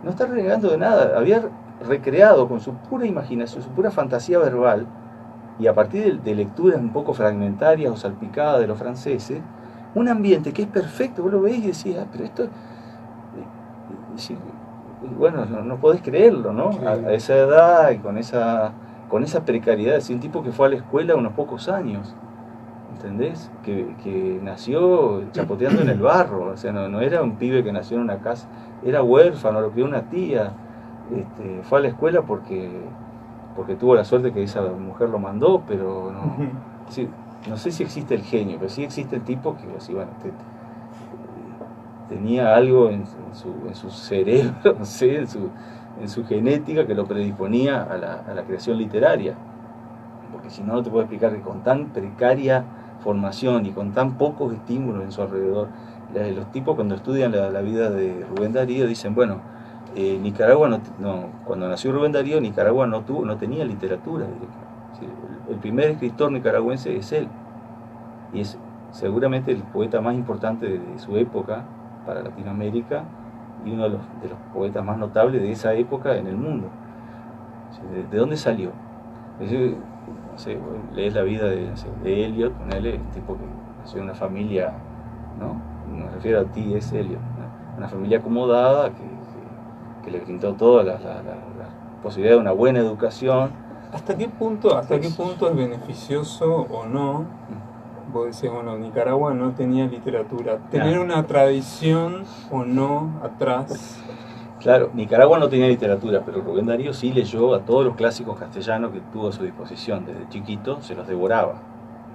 está renegando de nada. Había recreado con su pura imaginación, su pura fantasía verbal, y a partir de lecturas un poco fragmentarias o salpicadas de los franceses, un ambiente que es perfecto. Vos lo veis y decís, pero esto... bueno, no podés creerlo, ¿no? Sí. A esa edad y con esa precariedad. Es un tipo que fue a la escuela unos pocos años, ¿entendés? Que nació chapoteando en el barro. O sea, no era un pibe que nació en una casa, era huérfano, lo crió una tía. Fue a la escuela porque tuvo la suerte que esa mujer lo mandó, pero no sé si existe el genio, pero sí existe el tipo que, bueno, tenía algo en su cerebro, no sé, en su genética, que lo predisponía a la creación literaria. Porque si no, no te puedo explicar que con tan precaria formación y con tan pocos estímulos en su alrededor, los tipos cuando estudian la vida de Rubén Darío dicen, bueno, Nicaragua cuando nació Rubén Darío, Nicaragua no tenía literatura. El primer escritor nicaragüense es él, y es seguramente el poeta más importante de su época para Latinoamérica, y uno de los poetas más notables de esa época en el mundo. ¿De dónde salió? No sé, lees la vida de Eliot, el tipo que nació en una familia, ¿no? Me refiero a T.S. Eliot, ¿no? Una familia acomodada que le brindó toda la posibilidad de una buena educación. ¿Hasta qué punto es beneficioso o no? Vos decías, bueno, Nicaragua no tenía literatura. ¿Tener una tradición o no atrás? Claro, Nicaragua no tenía literatura, pero Rubén Darío sí leyó a todos los clásicos castellanos que tuvo a su disposición. Desde chiquito se los devoraba.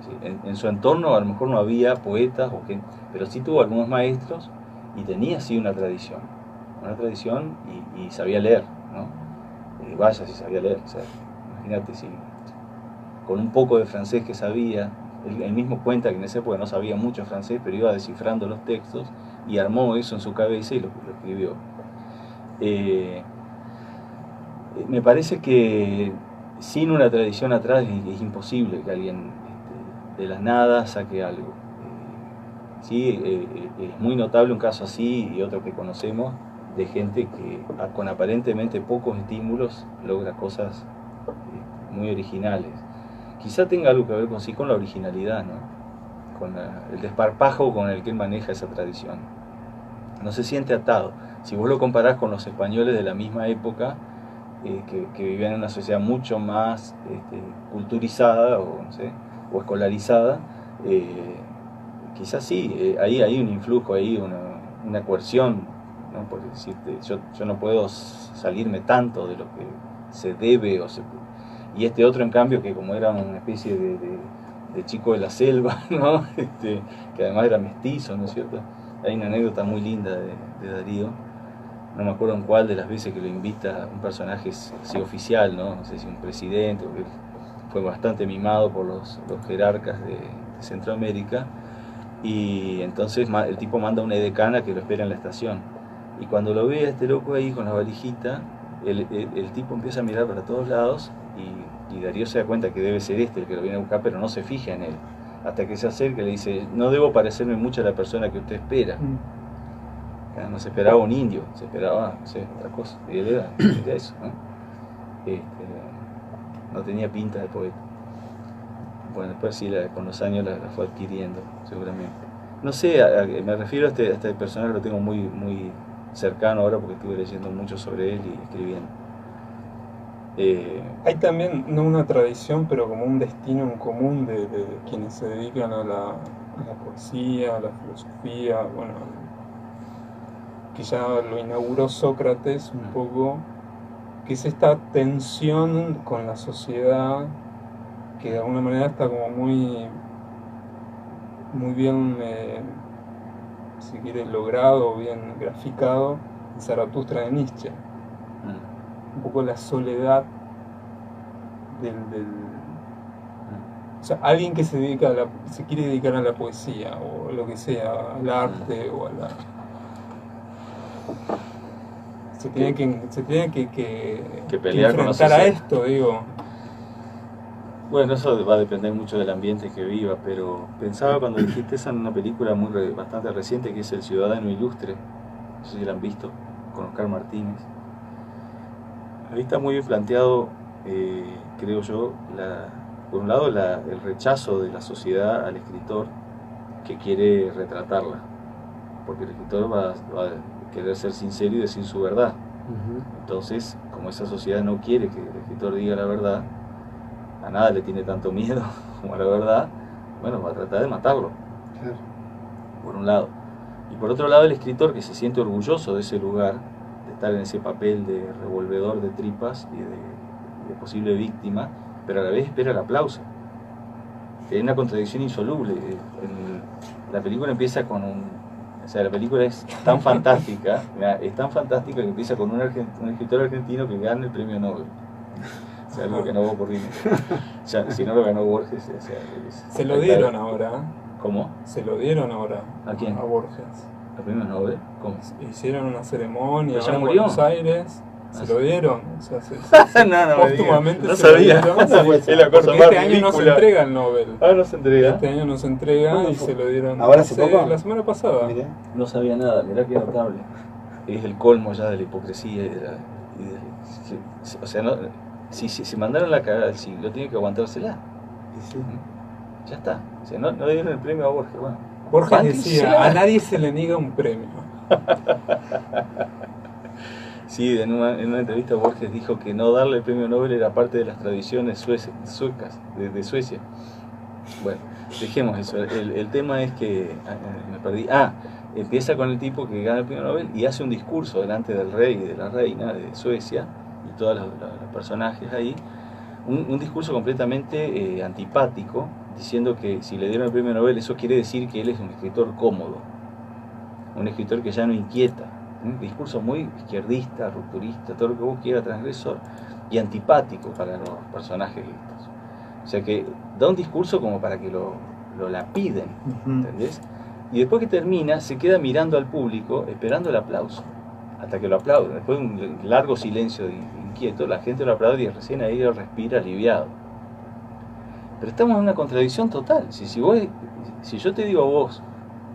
¿Sí? En su entorno a lo mejor no había poetas, pero sí tuvo algunos maestros y tenía sí una tradición y sabía leer, ¿no? Vaya si sabía leer. O sea, imagínate si con un poco de francés que sabía, él mismo cuenta que en esa época no sabía mucho francés, pero iba descifrando los textos y armó eso en su cabeza y lo escribió. Me parece que sin una tradición atrás es imposible que alguien de la nada saque algo. Sí, es muy notable un caso así y otro que conocemos de gente que con aparentemente pocos estímulos logra cosas muy originales. Quizá tenga algo que ver con la originalidad, ¿no? Con el desparpajo con el que él maneja esa tradición. No se siente atado. Si vos lo comparás con los españoles de la misma época, que vivían en una sociedad mucho más culturizada o escolarizada, quizás sí, ahí hay un influjo, ahí una coerción, ¿no? Por decirte, yo no puedo salirme tanto de lo que se debe y este otro en cambio que como era una especie de chico de la selva, ¿no? Que además era mestizo, ¿no es cierto? Hay una anécdota muy linda de Darío, no me acuerdo en cuál de las veces que lo invita un personaje así oficial, no sé si un presidente, porque fue bastante mimado por los jerarcas de Centroamérica, y entonces el tipo manda a una edecana que lo espera en la estación, y cuando lo ve a este loco ahí con la valijita, el tipo empieza a mirar para todos lados, y Darío se da cuenta que debe ser el que lo viene a buscar, pero no se fija en él, hasta que se acerca y le dice, no debo parecerme mucho a la persona que usted espera. No se esperaba un indio, se esperaba, no sé, otra cosa, y él era eso, ¿no? No tenía pinta de poeta. Bueno, después sí, con los años la fue adquiriendo, seguramente. No sé, me refiero a este personaje, lo tengo muy, muy cercano ahora porque estuve leyendo mucho sobre él y escribiendo. Hay también, no una tradición, pero como un destino en común de quienes se dedican a la poesía, a la filosofía, bueno, que ya lo inauguró Sócrates un poco, que es esta tensión con la sociedad que de alguna manera está como muy bien, si quieres, logrado, bien graficado en Zaratustra de Nietzsche. Un poco la soledad del o sea, alguien que se quiere dedicar a la poesía o lo que sea, al arte o a la... Se tiene que pelear con la enfrentar a sociedad. esto, digo. Bueno, eso va a depender mucho del ambiente que viva, pero pensaba cuando dijiste eso en una película bastante reciente que es El Ciudadano Ilustre, no sé si la han visto, con Oscar Martínez. Ahí está muy bien planteado, creo yo, por un lado el rechazo de la sociedad al escritor que quiere retratarla, porque el escritor va a querer ser sincero y decir su verdad. Entonces, como esa sociedad no quiere que el escritor diga la verdad, a nada le tiene tanto miedo como a la verdad, bueno, va a tratar de matarlo. Claro. Por un lado. Y por otro lado, el escritor que se siente orgulloso de ese lugar, de estar en ese papel de revolvedor de tripas y de posible víctima, pero a la vez espera el aplauso. Hay una contradicción insoluble. La película empieza con o sea, la película es tan fantástica, que empieza con un escritor argentino que gana el premio Nobel. O sea, algo que no va a ocurrir. O sea, si no lo ganó Borges, o sea, Se lo dieron ahora. ¿Cómo? Se lo dieron ahora. ¿A quién? A Borges. ¿El premio Nobel? ¿Cómo? Hicieron una ceremonia ¿Pero ya ahora en murió? Buenos Aires. Se lo dieron. O sea, no, póstumamente no se lo sabía. dieron. Es la cosa Porque más este año no se ridícula. entrega el Nobel. Ah, no se entrega. Este año no se entrega ¿Cuándo y fue? se lo dieron ¿Ahora hace poco? la semana pasada. Mirá. No sabía nada, mirá qué notable. Es el colmo ya de la hipocresía o sea, no, si mandaron la cagada del siglo, tiene que aguantársela. Y sí. Ya está. O sea, no le dieron el premio a Borges. Bueno, Borges bánquensela. decía, a nadie se le niega un premio. Sí, en una entrevista Borges dijo que no darle el premio Nobel era parte de las tradiciones suecas, de Suecia. Bueno, dejemos eso. El tema es que me perdí. Empieza con el tipo que gana el premio Nobel y hace un discurso delante del rey y de la reina de Suecia y todos los personajes ahí. Un discurso completamente antipático, diciendo que si le dieron el premio Nobel eso quiere decir que él es un escritor cómodo, un escritor que ya no inquieta. Un discurso muy izquierdista, rupturista, todo lo que vos quieras, transgresor y antipático para los personajes estos. O sea que da un discurso como para que lo lapiden, ¿entendés? Y después que termina, se queda mirando al público, esperando el aplauso, hasta que lo aplauden. Después de un largo silencio inquieto, la gente lo aplaude y recién ahí lo respira aliviado. Pero estamos en una contradicción total. Si yo te digo a vos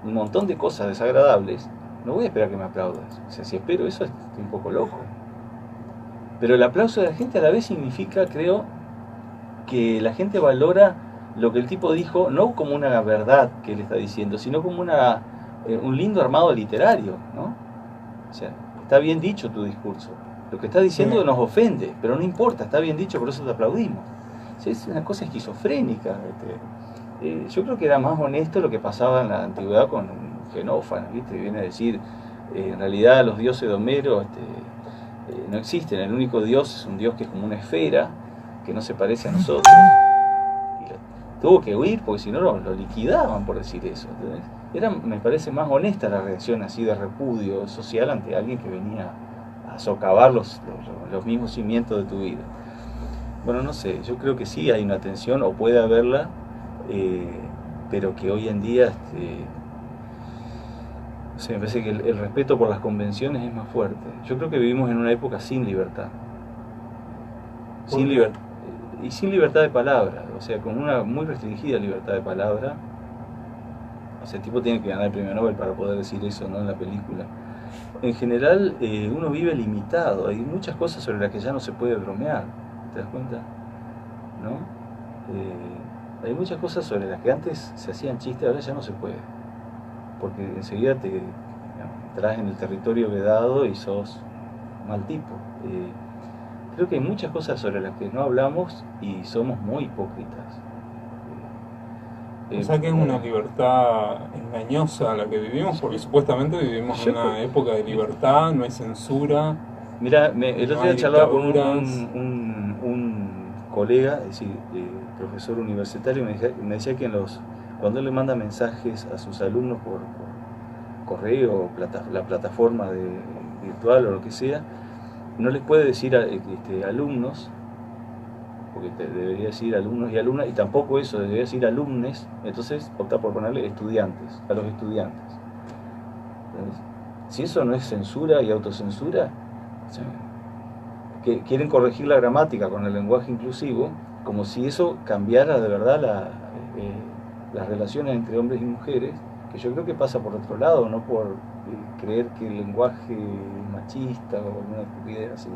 un montón de cosas desagradables, no voy a esperar que me aplaudas. O sea, si espero eso, estoy un poco loco. Pero el aplauso de la gente a la vez significa, creo, que la gente valora lo que el tipo dijo, no como una verdad que él está diciendo, sino como un lindo armado literario, ¿no? O sea, está bien dicho tu discurso. Lo que está diciendo nos ofende, pero no importa, está bien dicho, por eso te aplaudimos. O sea, es una cosa esquizofrénica. Yo creo que era más honesto lo que pasaba en la antigüedad con Genófanes, ¿viste? Viene a decir, en realidad los dioses de Homero no existen, el único dios es un dios que es como una esfera, que no se parece a nosotros. Y tuvo que huir porque si no lo liquidaban por decir eso. ¿Entendés? Era, me parece, más honesta la reacción así de repudio social ante alguien que venía a socavar los mismos cimientos de tu vida. Bueno, no sé, yo creo que sí hay una tensión, o puede haberla, pero que hoy en día o sea, me parece que el respeto por las convenciones es más fuerte. Yo creo que vivimos en una época sin libertad. Sin libertad. Y sin libertad de palabra, o sea, con una muy restringida libertad de palabra. O sea, el tipo tiene que ganar el premio Nobel para poder decir eso, ¿no? En la película. En general, uno vive limitado. Hay muchas cosas sobre las que ya no se puede bromear. ¿Te das cuenta? ¿No? Hay muchas cosas sobre las que antes se hacían chistes, ahora ya no se puede. Porque enseguida te entras en el territorio vedado y sos mal tipo. Creo que hay muchas cosas sobre las que no hablamos y somos muy hipócritas. O sea que es una libertad engañosa la que vivimos, porque supuestamente vivimos en una época de libertad, no hay censura. Mirá, el otro No día hay charlaba con dictaduras. un colega, es decir, profesor universitario, y me decía que cuando él le manda mensajes a sus alumnos por correo, la plataforma virtual o lo que sea, no les puede decir alumnos, porque debería decir alumnos y alumnas, y tampoco eso, debería decir alumnes, entonces opta por ponerle estudiantes, a los estudiantes. Entonces, si eso no es censura y autocensura, o sea, que quieren corregir la gramática con el lenguaje inclusivo, como si eso cambiara de verdad las relaciones entre hombres y mujeres, que yo creo que pasa por otro lado, no por creer que el lenguaje es machista o alguna estupidez así.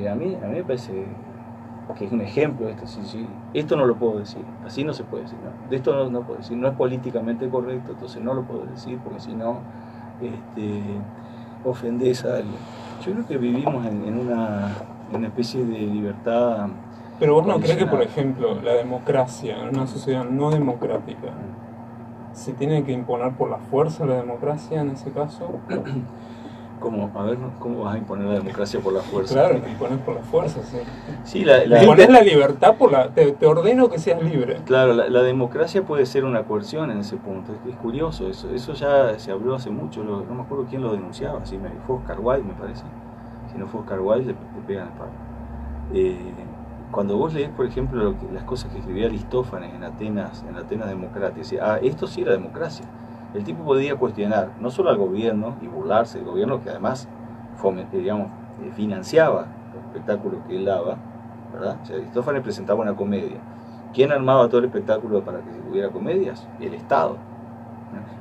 A mí me parece que es un ejemplo de esto. Sí, esto no lo puedo decir, así no se puede decir, ¿no? De esto no puedo decir, no es políticamente correcto, entonces no lo puedo decir porque si no ofendes a alguien. Yo creo que vivimos en una especie de libertad. Pero vos no crees que, por ejemplo, la democracia en una sociedad no democrática se tiene que imponer por la fuerza la democracia en ese caso? ¿Cómo? A ver, ¿cómo vas a imponer la democracia por la fuerza? Claro, te impones por la fuerza, sí. Sí, impones la libertad te ordeno que seas libre. Claro, la democracia puede ser una coerción en ese punto. Es curioso eso. Eso ya se habló hace mucho. No me acuerdo quién lo denunciaba. Si fue Oscar Wilde, me parece. Si no fue Oscar Wilde, le pegan el palo. Cuando vos lees, por ejemplo, las cosas que escribía Aristófanes en Atenas Democracia, decía, esto sí era democracia. El tipo podía cuestionar no solo al gobierno y burlarse del gobierno, que además financiaba el espectáculo que él daba, ¿verdad? O sea, Aristófanes presentaba una comedia. ¿Quién armaba todo el espectáculo para que hubiera comedias? El Estado.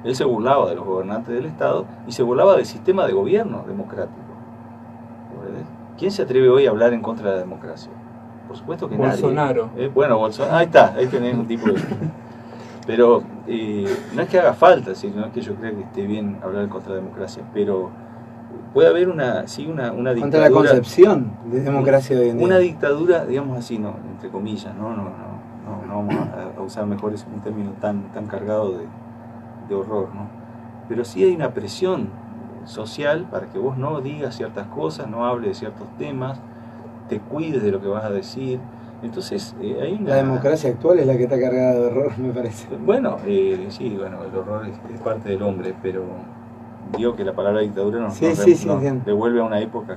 Él se burlaba de los gobernantes del Estado y se burlaba del sistema de gobierno democrático. ¿Verdad? ¿Quién se atreve hoy a hablar en contra de la democracia? Por supuesto que Bolsonaro. Nadie. Bueno, Bolsonaro, ahí tenés un tipo de... Pero no es que haga falta, no es que yo crea que esté bien hablar contra la democracia, pero puede haber una dictadura... Contra la concepción de democracia hoy en día. Una dictadura, digamos así, no, entre comillas, no vamos a usar mejor un término tan cargado de horror, ¿no? Pero sí hay una presión social para que vos no digas ciertas cosas, no hables de ciertos temas, te cuides de lo que vas a decir. Entonces, hay una... La democracia actual es la que está cargada de horror, me parece. Bueno, sí, el horror es parte del hombre, pero digo que la palabra dictadura nos devuelve a una época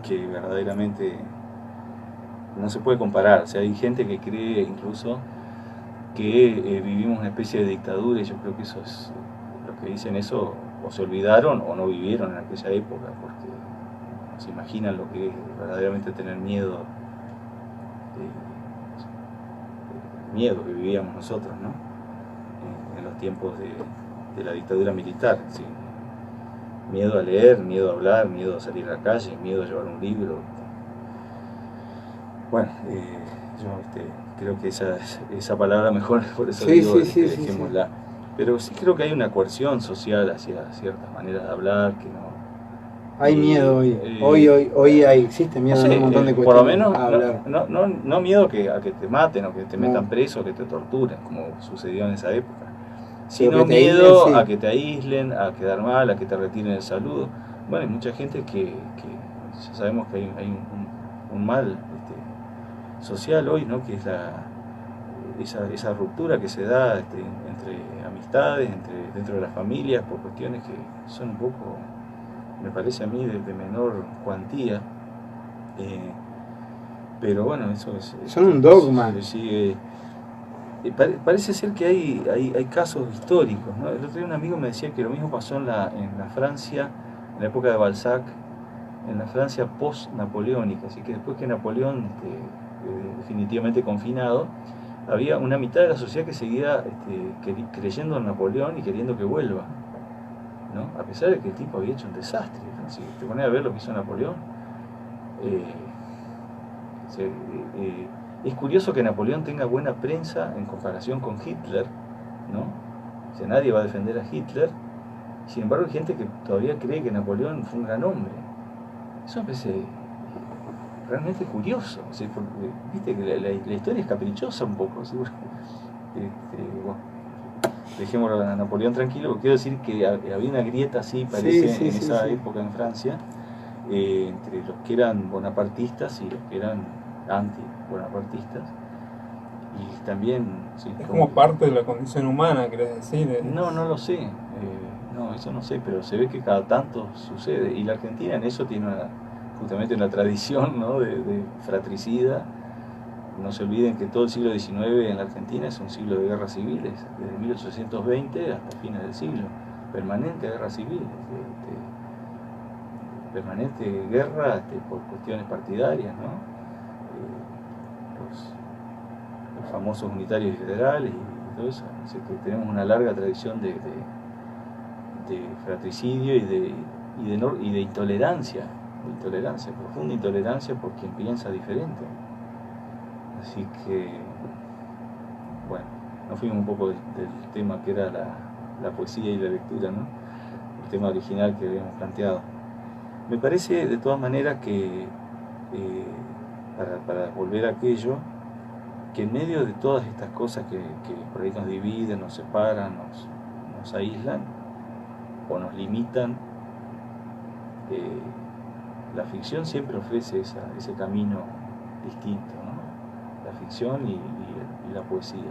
que verdaderamente no se puede comparar. O sea, hay gente que cree incluso que vivimos una especie de dictadura, y yo creo que eso es, los que dicen eso o se olvidaron o no vivieron en aquella época, porque no se imaginan lo que es verdaderamente tener miedo que vivíamos nosotros, ¿no? En los tiempos de la dictadura militar, ¿sí? Miedo a leer, miedo a hablar, miedo a salir a la calle, miedo a llevar un libro. Bueno, yo creo que esa palabra mejor, por eso digo, dejémosla. Sí. Pero sí creo que hay una coerción social hacia ciertas maneras de hablar que no... Hay miedo hoy. Hoy existe miedo en un montón de cuestiones. Por lo menos no miedo a que te maten o que te metan preso o que te torturen, como sucedió en esa época. Sino miedo a que te aíslen, a quedar mal, a que te retiren el saludo. Bueno, hay mucha gente que ya sabemos que hay un mal social hoy, ¿no? Que es esa ruptura que se da entre amistades, dentro de las familias, por cuestiones que son un poco... me parece a mí de menor cuantía, pero bueno, eso es... Son un dogma. Parece ser que hay casos históricos, ¿no? El otro día un amigo me decía que lo mismo pasó en la Francia, en la época de Balzac, en la Francia post-napoleónica, así que después que Napoleón, definitivamente confinado, había una mitad de la sociedad que seguía creyendo en Napoleón y queriendo que vuelva, ¿no? A pesar de que el tipo había hecho un desastre. Si te pones a ver lo que hizo Napoleón, es curioso que Napoleón tenga buena prensa en comparación con Hitler, ¿no? O sea, nadie va a defender a Hitler, sin embargo hay gente que todavía cree que Napoleón fue un gran hombre. Eso me parece realmente curioso, o sea, porque, viste que la historia es caprichosa un poco, seguro. Bueno, dejémoslo a Napoleón tranquilo, porque quiero decir que había una grieta así, parece, en esa época en Francia, entre los que eran bonapartistas y los que eran anti-bonapartistas. Y también... Sí, es como parte de la condición humana, ¿querés decir? No lo sé. No, eso no sé, pero se ve que cada tanto sucede. Y la Argentina en eso tiene justamente una tradición, ¿no?, de fratricida. No se olviden que todo el siglo XIX en la Argentina es un siglo de guerras civiles, desde 1820 hasta fines del siglo. Permanente guerra civil, permanente guerra por cuestiones partidarias, ¿no? Los famosos unitarios y federales y todo eso. Así que tenemos una larga tradición de fratricidio y de intolerancia, profunda intolerancia por quien piensa diferente. Así que, bueno, nos fuimos un poco del tema que era la poesía y la lectura, ¿no? El tema original que habíamos planteado. Me parece, de todas maneras, que, para volver a aquello, que en medio de todas estas cosas que por ahí nos dividen, nos separan, nos aíslan o nos limitan, la ficción siempre ofrece ese camino distinto, ¿no? La ficción y la poesía.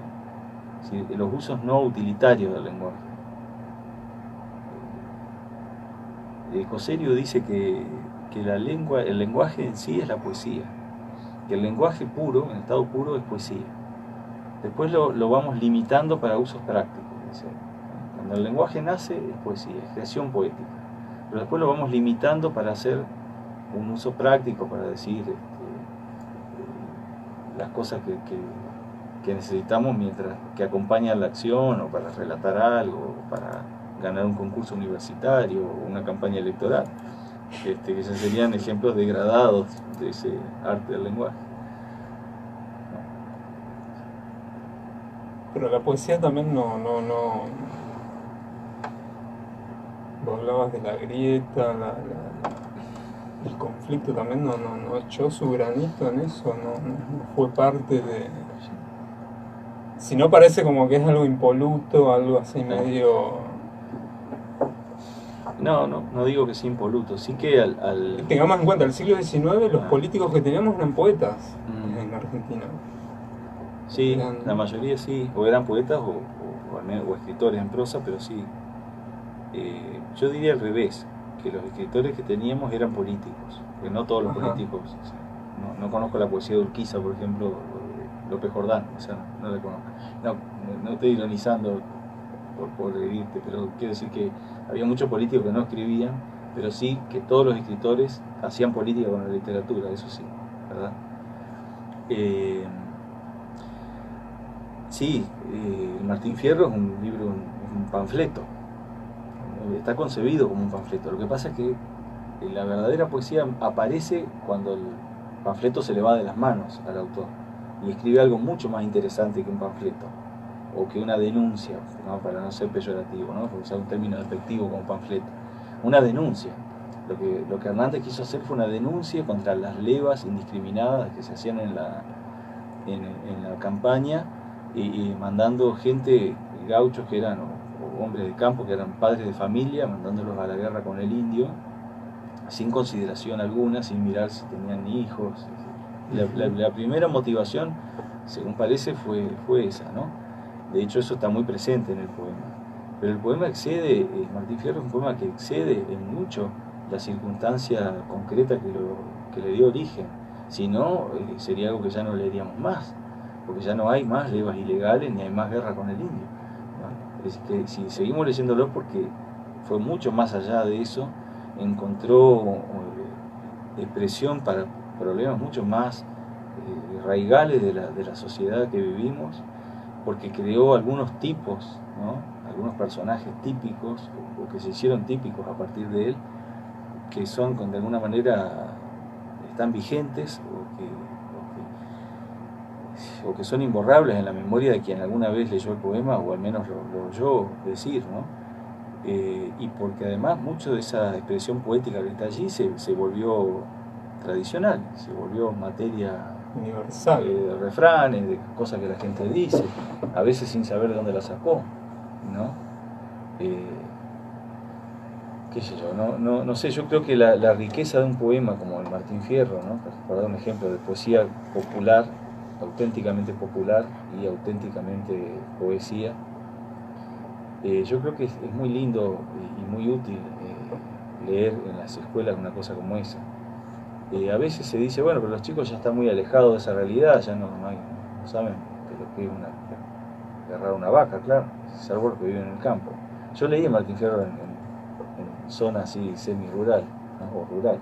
¿Sí? Los usos no utilitarios del lenguaje. Cosello dice que el lenguaje en sí es la poesía, que el lenguaje puro, en estado puro, es poesía. Después lo vamos limitando para usos prácticos. Dice. Cuando el lenguaje nace es poesía, es creación poética, pero después lo vamos limitando para hacer un uso práctico, para decir las cosas que necesitamos mientras que acompañan la acción, o para relatar algo, o para ganar un concurso universitario o una campaña electoral, que esos serían ejemplos degradados de ese arte del lenguaje. Pero la poesía también no. Vos hablabas de la grieta, el conflicto también no echó su granito en eso, no fue parte de... Si no, parece como que es algo impoluto, algo así medio... No digo que sea impoluto, sí que Tengamos en cuenta, el siglo XIX los políticos que teníamos eran poetas en Argentina. Sí, la mayoría sí, o eran poetas o escritores en prosa, pero sí. Yo diría al revés, que los escritores que teníamos eran políticos, porque no todos los políticos, o sea, no conozco la poesía de Urquiza, por ejemplo, o de López Jordán, o sea, no la conozco. No estoy ironizando por herirte, pero quiero decir que había muchos políticos que no escribían, pero sí que todos los escritores hacían política con la literatura, eso sí, ¿verdad? Sí, Martín Fierro es un libro, un panfleto, está concebido como un panfleto. Lo que pasa es que la verdadera poesía aparece cuando el panfleto se le va de las manos al autor y escribe algo mucho más interesante que un panfleto o que una denuncia, ¿no? Para no ser peyorativo, ¿no? Por usar un término despectivo como panfleto, una denuncia. Lo que Hernández quiso hacer fue una denuncia contra las levas indiscriminadas que se hacían en la campaña, y mandando gente, gauchos que eran, o hombres de campo que eran padres de familia, mandándolos a la guerra con el indio, sin consideración alguna, sin mirar si tenían hijos. La primera motivación, según parece, fue esa, ¿no? De hecho, eso está muy presente en el poema. Pero el poema excede, Martín Fierro es un poema que excede en mucho la circunstancia concreta que le dio origen. Si no, sería algo que ya no leeríamos más, porque ya no hay más levas ilegales ni hay más guerra con el indio, ¿no? Es que si seguimos leyéndolo, porque fue mucho más allá de eso, encontró expresión para problemas mucho más raigales de la sociedad que vivimos, porque creó algunos tipos, ¿no? Algunos personajes típicos o que se hicieron típicos a partir de él, que son, de alguna manera, están vigentes o que son imborrables en la memoria de quien alguna vez leyó el poema, o al menos lo oyó decir, ¿no? Y porque además mucho de esa expresión poética que está allí se volvió tradicional, se volvió materia universal, de refranes, de cosas que la gente dice, a veces sin saber de dónde la sacó, ¿no? qué sé yo, no sé, yo creo que la riqueza de un poema como el Martín Fierro, ¿no? Para dar un ejemplo de poesía popular, auténticamente popular y auténticamente poesía, yo creo que es muy lindo y muy útil leer en las escuelas una cosa como esa. A veces se dice, bueno, pero los chicos ya están muy alejados de esa realidad, ya no saben lo que es agarrar una vaca, claro, salvo los que viven en el campo. Yo leí a Martín Fierro en zona así semi-rural, ¿no? O rural.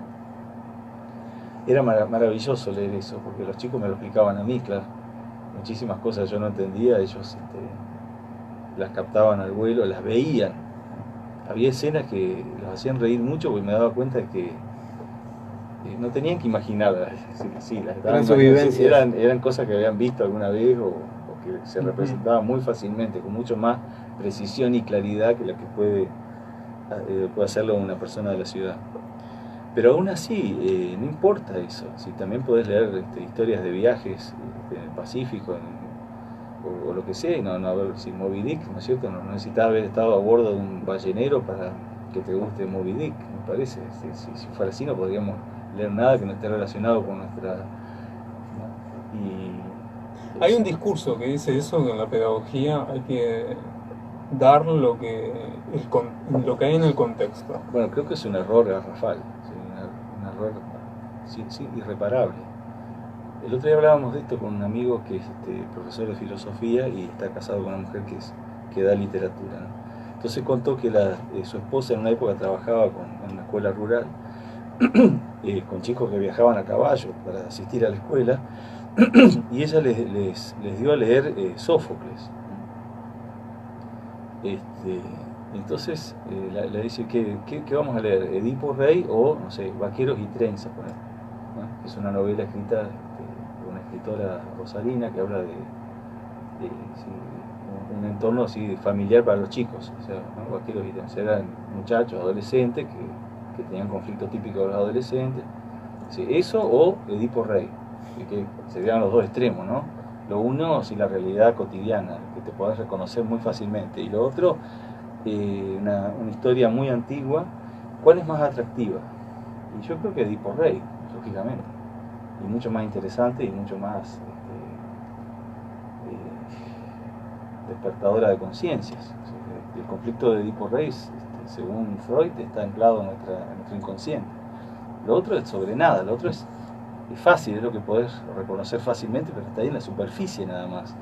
Era maravilloso leer eso, porque los chicos me lo explicaban a mí, claro. Muchísimas cosas yo no entendía, ellos las captaban al vuelo, las veían. Había escenas que los hacían reír mucho porque me daba cuenta de que no tenían que imaginar, sí, eran sus vivencias. Eran cosas que habían visto alguna vez o que se representaban muy fácilmente, con mucho más precisión y claridad que la que puede hacerlo una persona de la ciudad. Pero aún así, no importa eso, si también podés leer historias de viajes en el Pacífico o lo que sea, a ver si Moby Dick, ¿no es cierto? No necesitas haber estado a bordo de un ballenero para que te guste Moby Dick, me parece. Si fuera así no podríamos leer nada que no esté relacionado con nuestra... ¿no? Hay un discurso que dice eso, que en la pedagogía hay que dar lo que hay en el contexto. Bueno, creo que es un error garrafal, un error irreparable. El otro día hablábamos de esto con un amigo que es profesor de filosofía y está casado con una mujer que da literatura, ¿no? Entonces contó que su esposa en una época trabajaba en una escuela rural con chicos que viajaban a caballo para asistir a la escuela y ella les dio a leer Sófocles. Entonces le dice, ¿qué vamos a leer? ¿Edipo Rey o, no sé, Vaqueros y Trenzas? ¿No? Es una novela escrita por una escritora rosarina que habla de un entorno así familiar para los chicos, o sea, ¿no? Vaqueros y Trenzas eran muchachos, adolescentes que tenían conflictos típicos de los adolescentes. Sí, eso o Edipo Rey, que serían los dos extremos, ¿no? Lo uno, sí, la realidad cotidiana, que te podés reconocer muy fácilmente, y lo otro, una historia muy antigua. ¿Cuál es más atractiva? Y yo creo que Edipo Rey, lógicamente, y mucho más interesante y mucho más despertadora de conciencias. O sea, el conflicto de Edipo Rey, según Freud, está anclado en nuestro inconsciente. Lo otro es sobre nada, lo otro es fácil, es lo que podés reconocer fácilmente, pero está ahí en la superficie nada más.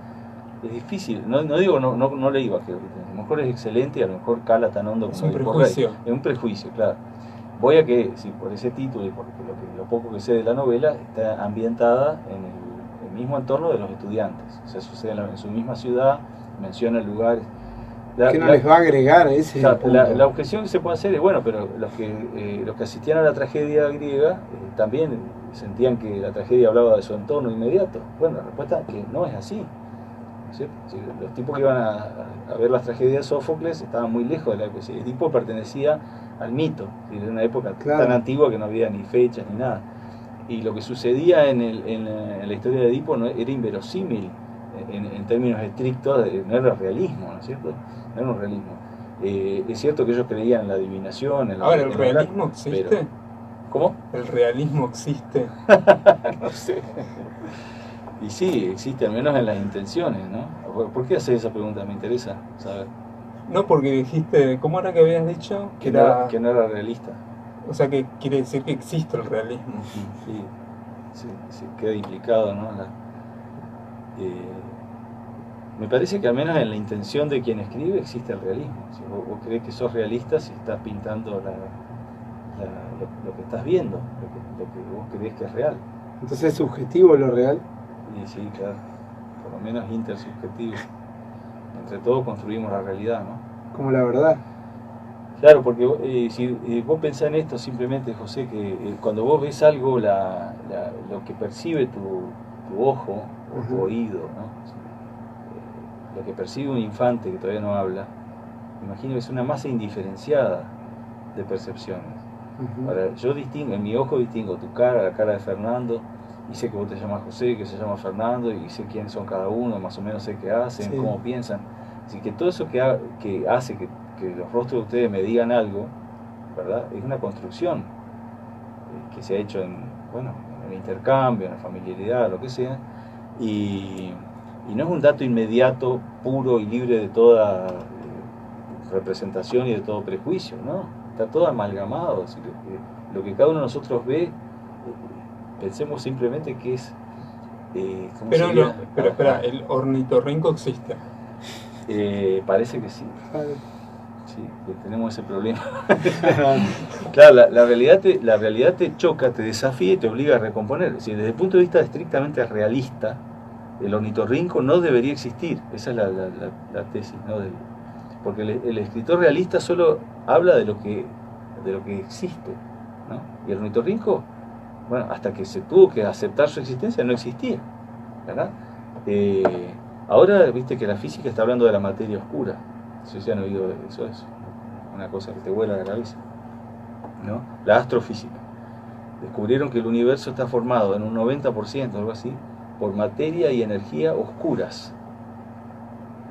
Es difícil, no digo no leí Vaqueros y Trenzas, a lo mejor es excelente y a lo mejor cala tan hondo como Edipo Rey. Es un prejuicio, claro. Voy a que, sí, por ese título y porque lo poco que sé de la novela, está ambientada en el mismo entorno de los estudiantes, o sea, sucede en su misma ciudad, menciona lugares. ¿Qué no les va a agregar ese? La objeción que se puede hacer es, bueno, pero los que asistían a la tragedia griega también sentían que la tragedia hablaba de su entorno inmediato. Bueno, la respuesta es que no es así. ¿Sí? Los tipos que iban a ver las tragedias de Sófocles estaban muy lejos de la época. El tipo pertenecía al mito, de una época tan antigua que no había ni fechas ni nada. Y lo que sucedía en la historia de Edipo era inverosímil en términos estrictos, no era realismo, ¿no es cierto? No era un realismo. Es cierto que ellos creían en la adivinación. Ahora, ¿el realismo existe? Pero, ¿cómo? ¿El realismo existe? No sé. Y sí, existe, al menos en las intenciones, ¿no? ¿Por qué haces esa pregunta? Me interesa saber. No, porque dijiste, ¿cómo era que habías dicho? Que no era realista. O sea, que quiere decir que existe el realismo. Sí, queda implicado, ¿no? Me parece que al menos en la intención de quien escribe existe el realismo. Si vos crees que sos realista, si estás pintando lo que estás viendo, lo que vos crees que es real. Entonces, ¿es subjetivo lo real? Y sí, claro, por lo menos intersubjetivo. Entre todos construimos la realidad, ¿no? Como la verdad. Claro, porque si vos pensás en esto simplemente, José, que cuando vos ves algo, lo que percibe tu ojo o tu oído, ¿no? Lo que percibe un infante que todavía no habla, imagino que es una masa indiferenciada de percepciones. Ahora, yo distingo, en mi ojo distingo tu cara, la cara de Fernando, y sé que vos te llamas José, que se llama Fernando, y sé quiénes son cada uno, más o menos sé qué hacen, sí, cómo piensan. Así que todo eso que hace que los rostros de ustedes me digan algo, ¿verdad? Es una construcción que se ha hecho en el intercambio, en la familiaridad, lo que sea, y no es un dato inmediato, puro y libre de toda representación y de todo prejuicio, ¿no? Está todo amalgamado, así que lo que cada uno de nosotros ve, pensemos simplemente que es... pero espera, ¿el ornitorrinco existe? Parece que sí. Sí, que tenemos ese problema. Claro, la realidad te choca, te desafía y te obliga a recomponer. Es decir, desde el punto de vista estrictamente realista, el ornitorrinco no debería existir. Esa es la tesis, ¿no? Porque el escritor realista solo habla de lo que existe, ¿no? Y el ornitorrinco, bueno, hasta que se tuvo que aceptar su existencia, no existía, ¿verdad? Ahora, viste que la física está hablando de la materia oscura. Si se han oído eso, es una cosa que te vuela la cabeza, ¿no? La astrofísica. Descubrieron que el universo está formado en un 90%, algo así, por materia y energía oscuras,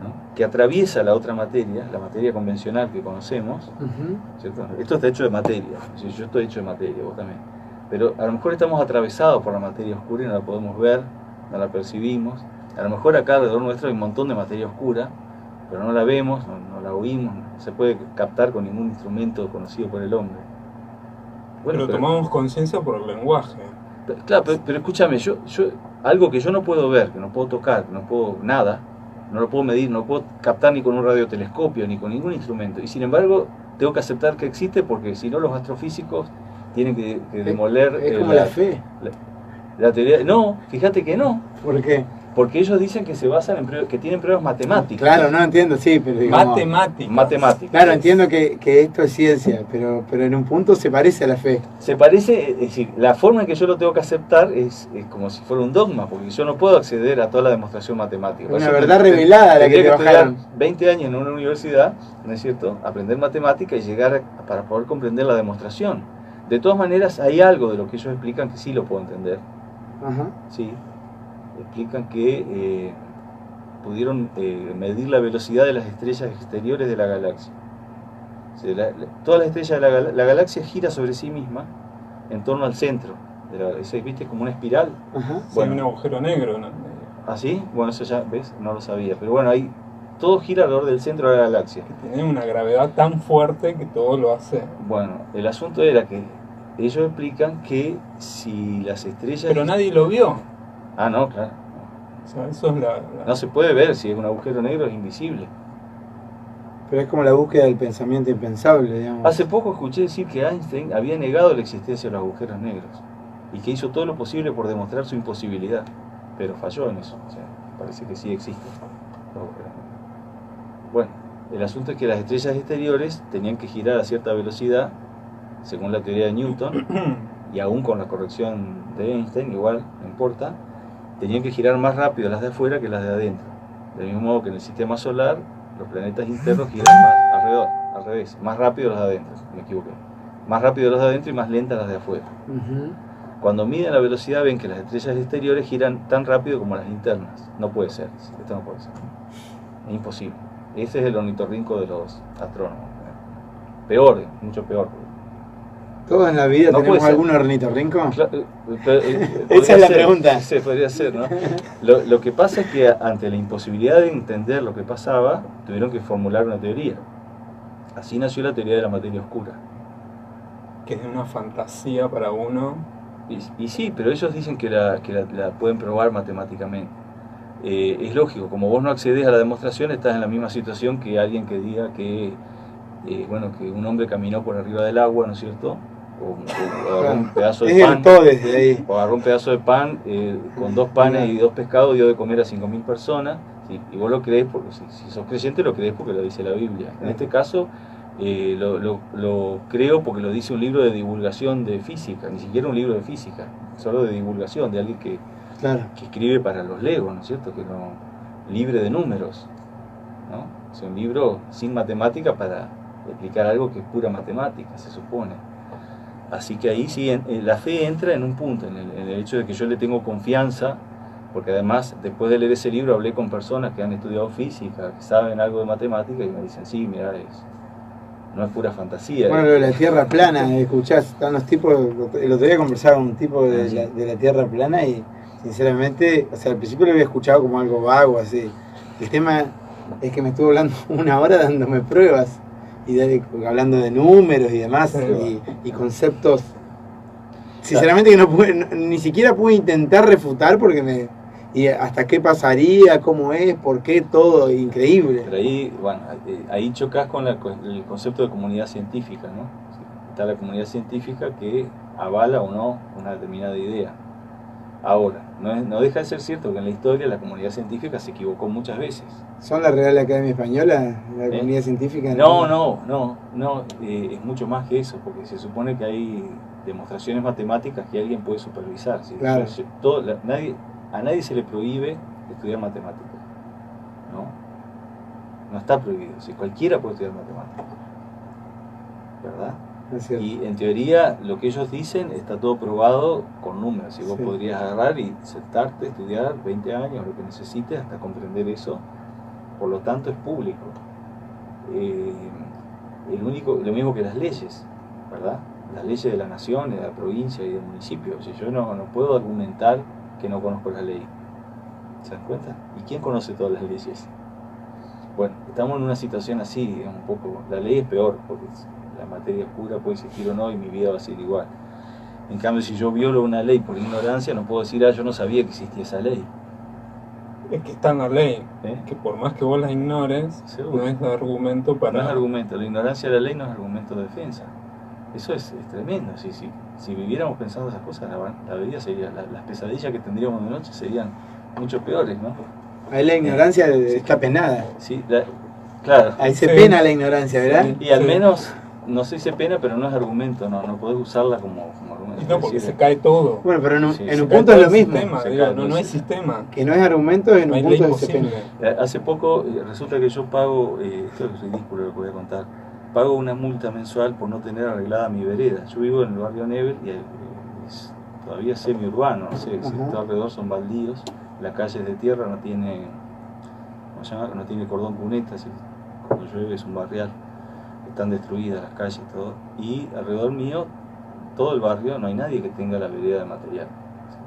¿no? Que atraviesa la otra materia, la materia convencional que conocemos, ¿cierto? Esto está hecho de materia, yo estoy hecho de materia, vos también. Pero a lo mejor estamos atravesados por la materia oscura y no la podemos ver, no la percibimos. A lo mejor acá alrededor nuestro hay un montón de materia oscura, pero no la vemos, no la oímos, no se puede captar con ningún instrumento conocido por el hombre. Bueno, pero tomamos conciencia por el lenguaje. Claro, pero escúchame, yo algo que yo no puedo ver, que no puedo tocar, que no puedo nada, no lo puedo medir, no lo puedo captar ni con un radiotelescopio, ni con ningún instrumento, y sin embargo tengo que aceptar que existe, porque si no los astrofísicos tienen que demoler... Es como la fe. La teoría... No, fíjate que no. ¿Por qué? Porque ellos dicen que se basan que tienen pruebas matemáticas. Claro, no entiendo, sí, pero digamos, matemáticas. Claro, entiendo que esto es ciencia, pero en un punto se parece a la fe. Se parece, es decir, la forma en que yo lo tengo que aceptar es como si fuera un dogma, porque yo no puedo acceder a toda la demostración matemática. Una verdad revelada la que te bajaron. 20 años en una universidad, ¿no es cierto?, aprender matemática y llegar para poder comprender la demostración. De todas maneras, hay algo de lo que ellos explican que sí lo puedo entender. Ajá. Sí. Explican que pudieron medir la velocidad de las estrellas exteriores de la galaxia. O sea, todas las estrellas de la galaxia gira sobre sí misma en torno al centro de la galaxia. ¿Viste? Como una espiral. Ajá. Bueno, sí, un agujero negro, ¿no? ¿Ah, sí? Bueno, eso ya, ¿ves? No lo sabía. Pero bueno, ahí todo gira alrededor del centro de la galaxia. Que tiene una gravedad tan fuerte que todo lo hace. Bueno, el asunto era que ellos explican que si las estrellas... Pero nadie lo vio. Ah, no, claro. O sea, eso es no se puede ver, si es un agujero negro es invisible. Pero es como la búsqueda del pensamiento impensable, digamos. Hace poco escuché decir que Einstein había negado la existencia de los agujeros negros y que hizo todo lo posible por demostrar su imposibilidad, pero falló en eso. O sea, parece que sí existen los agujeros negros. Bueno, el asunto es que las estrellas exteriores tenían que girar a cierta velocidad, según la teoría de Newton, y aún con la corrección de Einstein, igual, no importa, tenían que girar más rápido las de afuera que las de adentro. Del mismo modo que en el sistema solar, los planetas internos giran más al revés, más rápido los de adentro, me equivoqué. Más rápido los de adentro y más lentas las de afuera. Cuando miden la velocidad ven que las estrellas exteriores giran tan rápido como las internas. No puede ser, esto no puede ser. Es imposible. Ese es el ornitorrinco de los astrónomos. Peor, mucho peor. ¿Todos en la vida no tenemos algún ornitorrinco? Esa es la pregunta. Sí, podría ser, ¿no? Lo que pasa es que ante la imposibilidad de entender lo que pasaba, tuvieron que formular una teoría. Así nació la teoría de la materia oscura. Que es una fantasía para uno. Y sí, pero ellos dicen que la pueden probar matemáticamente. Es lógico, como vos no accedes a la demostración, estás en la misma situación que alguien que diga que que un hombre caminó por arriba del agua, ¿no es cierto? O agarró un pedazo de pan, desde ahí. o agarró un pedazo de pan con 2 panes y 2 pescados, dio de comer a 5.000 personas, ¿sí? Y vos lo crees, porque si sos creyente lo crees porque lo dice la Biblia. En este caso lo creo porque lo dice un libro de divulgación de física, ni siquiera un libro de física, solo de divulgación, de alguien que escribe para los legos, ¿no es cierto? Que no, libre de números, ¿no? Es un libro sin matemática para explicar algo que es pura matemática, se supone. Así que ahí sí, la fe entra en un punto, en el hecho de que yo le tengo confianza, porque además, después de leer ese libro, hablé con personas que han estudiado física, que saben algo de matemática, y me dicen, sí, mira, no es pura fantasía. Bueno, lo de la tierra plana, escuchás, están los tipos, el otro día conversaba con un tipo de la tierra plana y sinceramente, o sea, al principio lo había escuchado como algo vago, así. El tema es que me estuvo hablando una hora dándome pruebas y hablando de números y demás y conceptos. Sinceramente que no pude, ni siquiera pude intentar refutar porque y hasta qué pasaría, cómo es, por qué, todo, increíble. Pero ahí, bueno, ahí chocas con el concepto de comunidad científica, ¿no? Está la comunidad científica que avala o no una determinada idea. Ahora, no deja de ser cierto que en la historia la comunidad científica se equivocó muchas veces. ¿Son la Real Academia Española, la comunidad científica? No, es mucho más que eso, porque se supone que hay demostraciones matemáticas que alguien puede supervisar. ¿Sí? Claro. A nadie se le prohíbe estudiar matemáticas, ¿no? No está prohibido, si cualquiera puede estudiar matemáticas, ¿verdad? Es cierto. Y en teoría lo que ellos dicen está todo probado con números, y vos podrías agarrar y sentarte, estudiar 20 años, lo que necesites, hasta comprender eso, por lo tanto es público. Lo mismo que las leyes, ¿verdad? Las leyes de la nación, de la provincia y del municipio. O sea, yo no puedo argumentar que no conozco la ley. ¿Se dan cuenta? ¿Y quién conoce todas las leyes? Bueno, estamos en una situación así, un poco. La ley es peor, porque la materia oscura puede existir o no y mi vida va a ser igual. En cambio, si yo violo una ley por ignorancia, no puedo decir, yo no sabía que existía esa ley. Es que está en la ley, que por más que vos la ignores, ¿seguro? No es argumento para... No es argumento, la ignorancia de la ley no es argumento de defensa. Eso es tremendo. Si viviéramos pensando esas cosas, la vida sería, las pesadillas que tendríamos de noche serían mucho peores, ¿no? Ahí la ignorancia está penada. Sí, claro. Ahí se pena la ignorancia, ¿verdad? Y al menos, no sé si se pena, pero no es argumento, no podés usarla como argumento. Y no, porque se cae todo. Bueno, pero en un punto es lo mismo. Sistema, no hay sistema. Que no es argumento, en un punto es se pena. Hace poco resulta que yo pago, esto es ridículo lo que voy a contar, pago una multa mensual por no tener arreglada mi vereda. Yo vivo en el barrio Nebel y es todavía semi-urbano, no sé, si todo alrededor son baldíos, la calle es de tierra, no tiene cordón cuneta, cuando llueve es un barrial, están destruidas las calles y todo, y alrededor mío, todo el barrio, no hay nadie que tenga la vereda de material.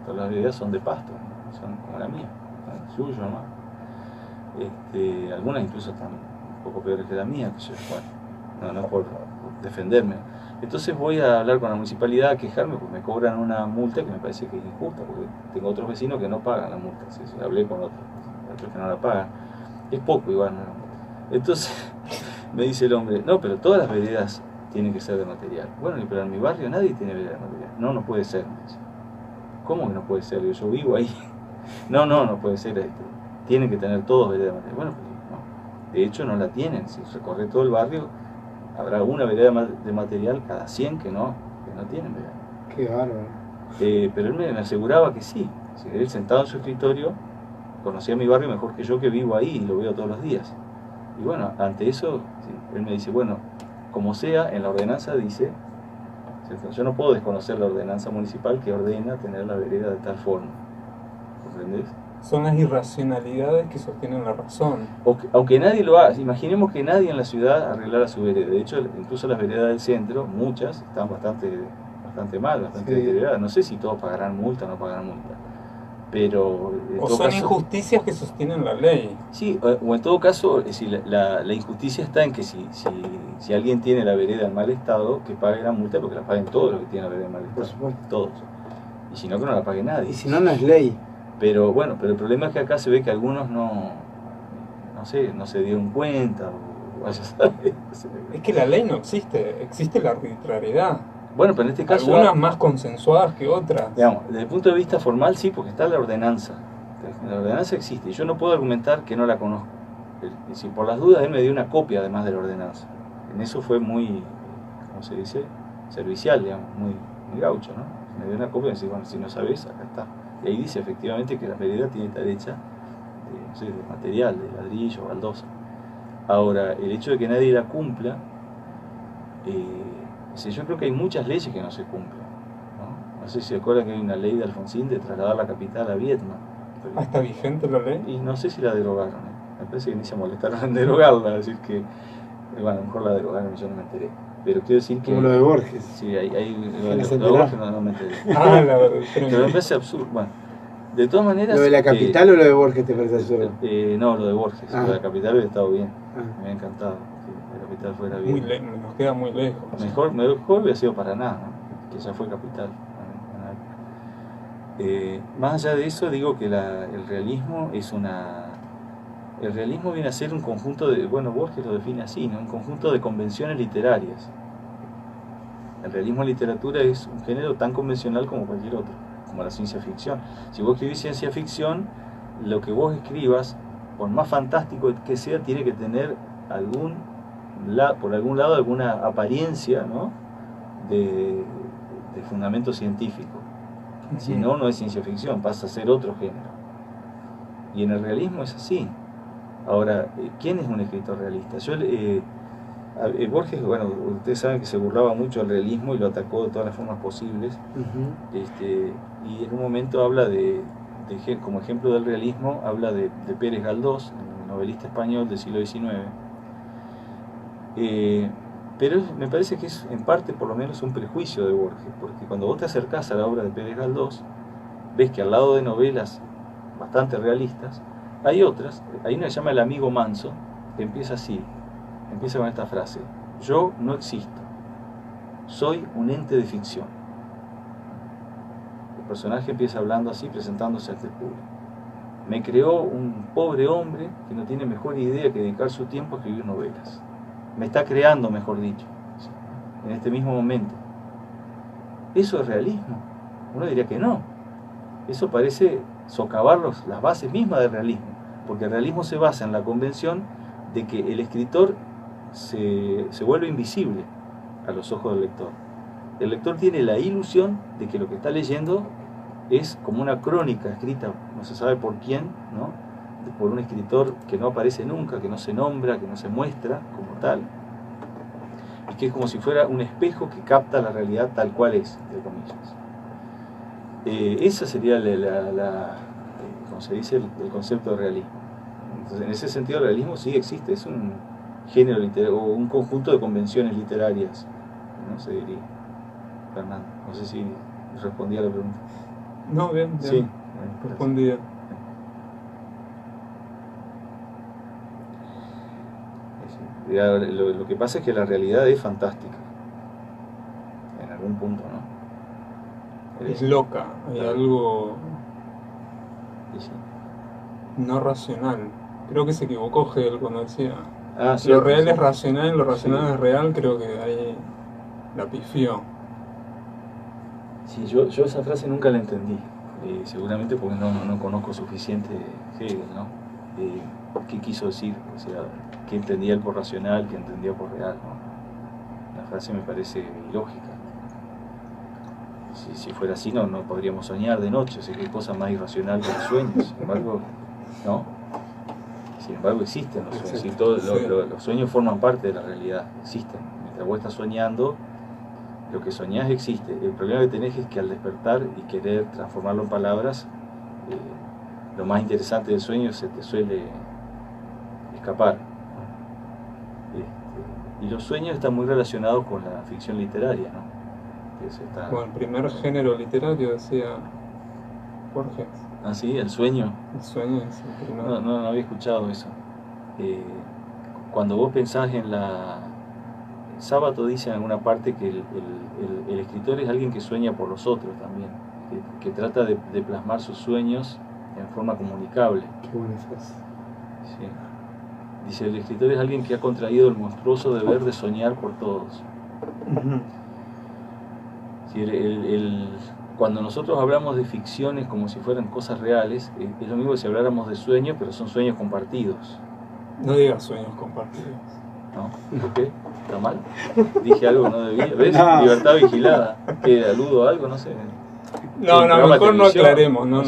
Todas las veredas son de pasto, son como la mía, suyo nomás. Algunas incluso están un poco peores que la mía, que yo, bueno, no por defenderme. Entonces voy a hablar con la municipalidad a quejarme porque me cobran una multa que me parece que es injusta, porque tengo otros vecinos que no pagan la multa. ¿Sí? Hablé con otros que no la pagan. Es poco igual, ¿no? Entonces me dice el hombre, no, pero todas las veredas tienen que ser de material. Bueno, pero en mi barrio nadie tiene vereda de material. No puede ser. Me dice. ¿Cómo que no puede ser? Yo vivo ahí. No puede ser. Tienen que tener todos vereda de material. Bueno, pues no. De hecho no la tienen. Si recorre todo el barrio, habrá una vereda de material cada 100 que no tienen vereda. Qué bárbaro. Pero él me aseguraba que sí. Si él sentado en su escritorio, conocía mi barrio mejor que yo, que vivo ahí y lo veo todos los días. Y bueno, ante eso, él me dice, bueno, como sea, en la ordenanza dice, ¿cierto? Yo no puedo desconocer la ordenanza municipal que ordena tener la vereda de tal forma. ¿Comprendés? Son las irracionalidades que sostienen la razón. Aunque nadie lo haga, imaginemos que nadie en la ciudad arreglara su vereda. De hecho, incluso las veredas del centro, muchas, están bastante mal, bastante deterioradas. No sé si todos pagarán multa o no pagarán multa. Pero o son injusticias que sostienen la ley. Sí, o en todo caso, la injusticia está en que si alguien tiene la vereda en mal estado, que pague la multa, porque la paguen todos los que tienen la vereda en mal estado. Por supuesto. Todos. Y si no, que no la pague nadie. Y si no, no es ley. Pero bueno, el problema es que acá se ve que algunos no se dieron cuenta, o vaya a saber. Es que la ley no existe, existe la arbitrariedad. Bueno, pero en este caso... Algunas más consensuadas que otras. Digamos, desde el punto de vista formal sí, porque está la ordenanza. La ordenanza existe y yo no puedo argumentar que no la conozco. Si por las dudas él me dio una copia además de la ordenanza. En eso fue muy, ¿cómo se dice? Servicial, digamos, muy gaucho, ¿no? Me dio una copia y me dice, bueno, si no sabes, acá está. Y ahí dice efectivamente que la vereda tiene que estar hecha de material, de ladrillo, baldosa. Ahora, el hecho de que nadie la cumpla, yo creo que hay muchas leyes que no se cumplen. No sé si se acuerdan que hay una ley de Alfonsín de trasladar la capital a Viedma. ¿Está vigente la ley? Y no sé si la derogaron. Me parece que ni se molestaron en derogarla. Es decir, que bueno, a lo mejor la derogaron, yo no me enteré. Pero quiero decir que... Como lo de Borges. Sí, lo de Borges no me enteré. Pero me parece absurdo. Bueno, de todas maneras... ¿Lo de la capital o lo de Borges te parece absurdo? No, lo de Borges. Lo de la capital hubiera estado bien. Me había encantado que la capital fuera bien. Nos queda muy lejos. Mejor hubiera sido Paraná, ¿no? Que ya fue capital. Más allá de eso, digo que el realismo es una... El realismo viene a ser un conjunto de... Bueno, Borges lo define así, ¿no? Un conjunto de convenciones literarias. El realismo en literatura es un género tan convencional como cualquier otro, como la ciencia ficción. Si vos escribís ciencia ficción, lo que vos escribas, por más fantástico que sea, tiene que tener por algún lado alguna apariencia, ¿no? de fundamento científico. Si no, no es ciencia ficción, pasa a ser otro género. Y en el realismo es así. Ahora, ¿quién es un escritor realista? Borges, bueno, ustedes saben que se burlaba mucho del realismo y lo atacó de todas las formas posibles. Y en un momento habla como ejemplo del realismo, habla de Pérez Galdós, un novelista español del siglo XIX. Pero me parece que es en parte por lo menos un prejuicio de Borges, porque cuando vos te acercás a la obra de Pérez Galdós, ves que al lado de novelas bastante realistas, hay otras, hay una que se llama El amigo manso, que empieza así, empieza con esta frase: yo no existo, soy un ente de ficción. El personaje empieza hablando así, presentándose ante el público. Me creó un pobre hombre que no tiene mejor idea que dedicar su tiempo a escribir novelas. Me está creando, mejor dicho, en este mismo momento. ¿Eso es realismo? Uno diría que no. Eso parece socavar las bases mismas del realismo, porque el realismo se basa en la convención de que el escritor se vuelve invisible a los ojos del lector. El lector tiene la ilusión de que lo que está leyendo es como una crónica escrita, no se sabe por quién, ¿no? Por un escritor que no aparece nunca, que no se nombra, que no se muestra como tal, y que es como si fuera un espejo que capta la realidad tal cual es, entre comillas. Esa sería como se dice, el concepto de realismo. Entonces, en ese sentido, el realismo sí existe, es un género literario, o un conjunto de convenciones literarias, ¿no? Se diría. Fernando, no sé si respondí a la pregunta. No, bien. Sí, respondí. Lo que pasa es que la realidad es fantástica, en algún punto, ¿no? Es loca, hay algo no racional. Creo que se equivocó Hegel cuando decía lo real es racional, lo racional es real. Creo que ahí la pifió. Sí, yo esa frase nunca la entendí, seguramente porque no conozco suficiente Hegel, ¿no? ¿Qué quiso decir? O sea, ¿qué entendía él por racional, qué entendía por real, ¿no? La frase me parece ilógica. Si fuera así, no podríamos soñar de noche. O sea, qué cosa más irracional que los sueños. Sin embargo, ¿no? Sin embargo, existen los sueños. Sí, los sueños forman parte de la realidad, existen. Mientras vos estás soñando, lo que soñás existe. El problema que tenés es que al despertar y querer transformarlo en palabras, lo más interesante del sueño se te suele escapar. Y los sueños están muy relacionados con la ficción literaria, ¿no? Bueno, el primer género literario, decía Borges. Ah, sí, el sueño. El sueño es el primero. No había escuchado eso. Cuando vos pensás en Sábato dice en alguna parte que el escritor es alguien que sueña por los otros también, que trata de plasmar sus sueños en forma comunicable. Qué buena frase. Sí. Dice, el escritor es alguien que ha contraído el monstruoso deber de soñar por todos. Sí, cuando nosotros hablamos de ficciones como si fueran cosas reales, es lo mismo que si habláramos de sueños, pero son sueños compartidos. No digas sueños compartidos. ¿No? ¿Por qué? ¿Está mal? Dije algo que no debía. ¿Ves? No. Libertad vigilada. ¿Qué aludo a algo? No sé. No, mejor no aclaremos. No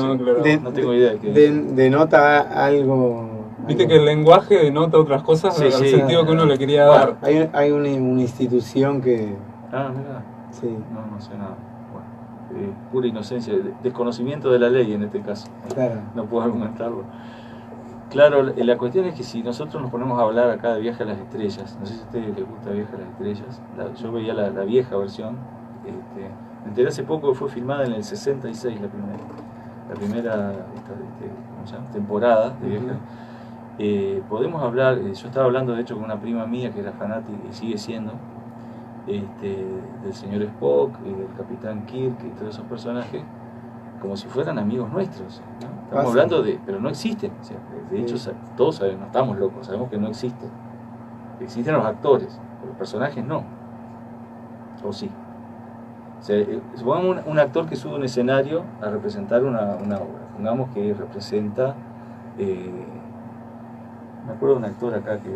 tengo idea de qué. Denota algo. Viste que el lenguaje denota otras cosas al sentido que uno le quería dar. Hay una institución que... mira. Sí. No sé nada. Bueno, pura inocencia, desconocimiento de la ley en este caso. Claro. No puedo argumentarlo. Claro, la cuestión es que si nosotros nos ponemos a hablar acá de Viaje a las Estrellas, no sé si a ustedes les gusta Viaje a las Estrellas, yo veía la vieja versión, me enteré hace poco que fue filmada en el 66 la primera ¿cómo se llama? Temporada de Viaje. Podemos hablar, yo estaba hablando de hecho con una prima mía que era fanática y sigue siendo, del señor Spock y del Capitán Kirk y todos esos personajes, como si fueran amigos nuestros, ¿no? Estamos hablando pero no existen, o sea, de hecho todos sabemos, no estamos locos, sabemos que no existen. Existen los actores, pero los personajes no. O sí. O sea, supongamos un actor que sube a un escenario a representar una obra. Pongamos que representa, me acuerdo de un actor acá que,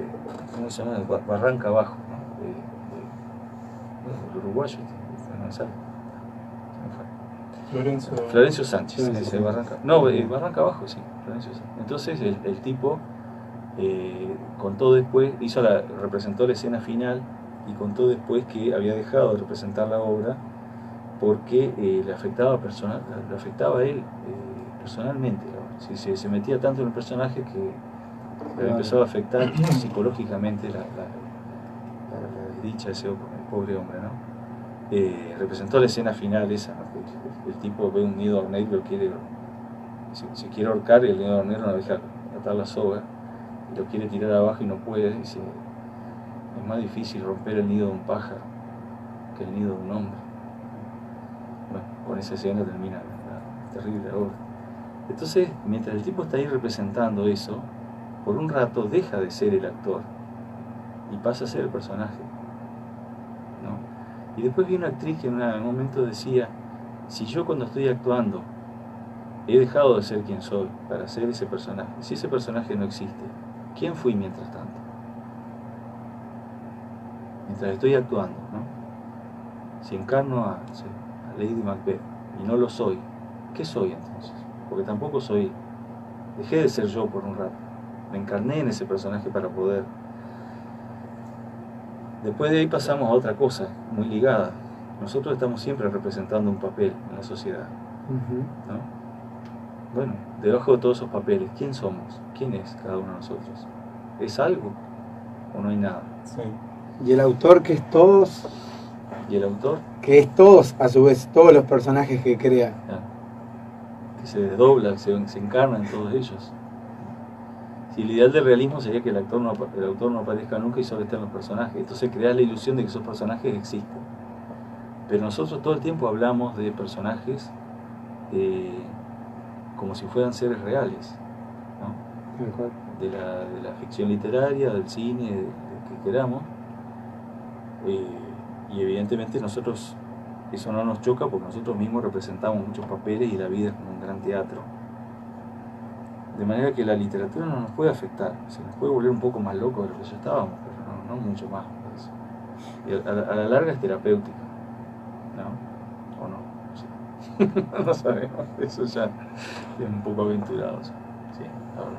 ¿cómo se llama? Barranca Abajo, ¿no? El uruguayo, no sabe. Florencio Sánchez, ese Barranca. No, Barranca Abajo, sí, Florencio Sánchez. Entonces el tipo contó después, representó la escena final y contó después que había dejado de representar la obra porque le afectaba a él personalmente. ¿No? Se metía tanto en el personaje que le había empezado a afectar psicológicamente la dicha de ese pobre hombre, ¿no? Representó la escena final esa, ¿no? El tipo ve un nido hornero y se quiere ahorcar y el nido hornero no deja atar la soga y lo quiere tirar abajo y no puede, y dice, es más difícil romper el nido de un pájaro que el nido de un hombre. Bueno, con esa escena termina la terrible obra. Entonces, mientras el tipo está ahí representando eso, por un rato deja de ser el actor y pasa a ser el personaje, ¿no? Y después vi una actriz que en un momento decía, si yo cuando estoy actuando he dejado de ser quien soy para ser ese personaje, si ese personaje no existe, ¿quién fui mientras tanto? Mientras estoy actuando, ¿no? Si encarno a Lady Macbeth y no lo soy, ¿qué soy entonces? Porque tampoco soy, dejé de ser yo por un rato, me encarné en ese personaje para poder. Después de ahí pasamos a otra cosa muy ligada. Nosotros estamos siempre representando un papel en la sociedad, ¿no? Bueno, debajo de todos esos papeles, ¿quién somos? ¿Quién es cada uno de nosotros? ¿Es algo o no hay nada? Sí. Y el autor que es todos. ¿Y el autor? Que es todos, a su vez, todos los personajes que crea. Que se desdobla, que se encarna en todos ellos. Si el ideal del realismo sería que el autor no aparezca nunca y solo estén los personajes. Entonces crear la ilusión de que esos personajes existen. Pero nosotros todo el tiempo hablamos de personajes como si fueran seres reales, ¿no? De la ficción literaria, del cine, de que queramos. Y evidentemente nosotros, eso no nos choca porque nosotros mismos representamos muchos papeles y la vida es como un gran teatro. De manera que la literatura no nos puede afectar, se nos puede volver un poco más locos de lo que ya estábamos, pero no mucho más. Y a la larga es terapéutica, ¿no? ¿O no? Sí. No sabemos, eso ya es un poco aventurado. Sí, ahora.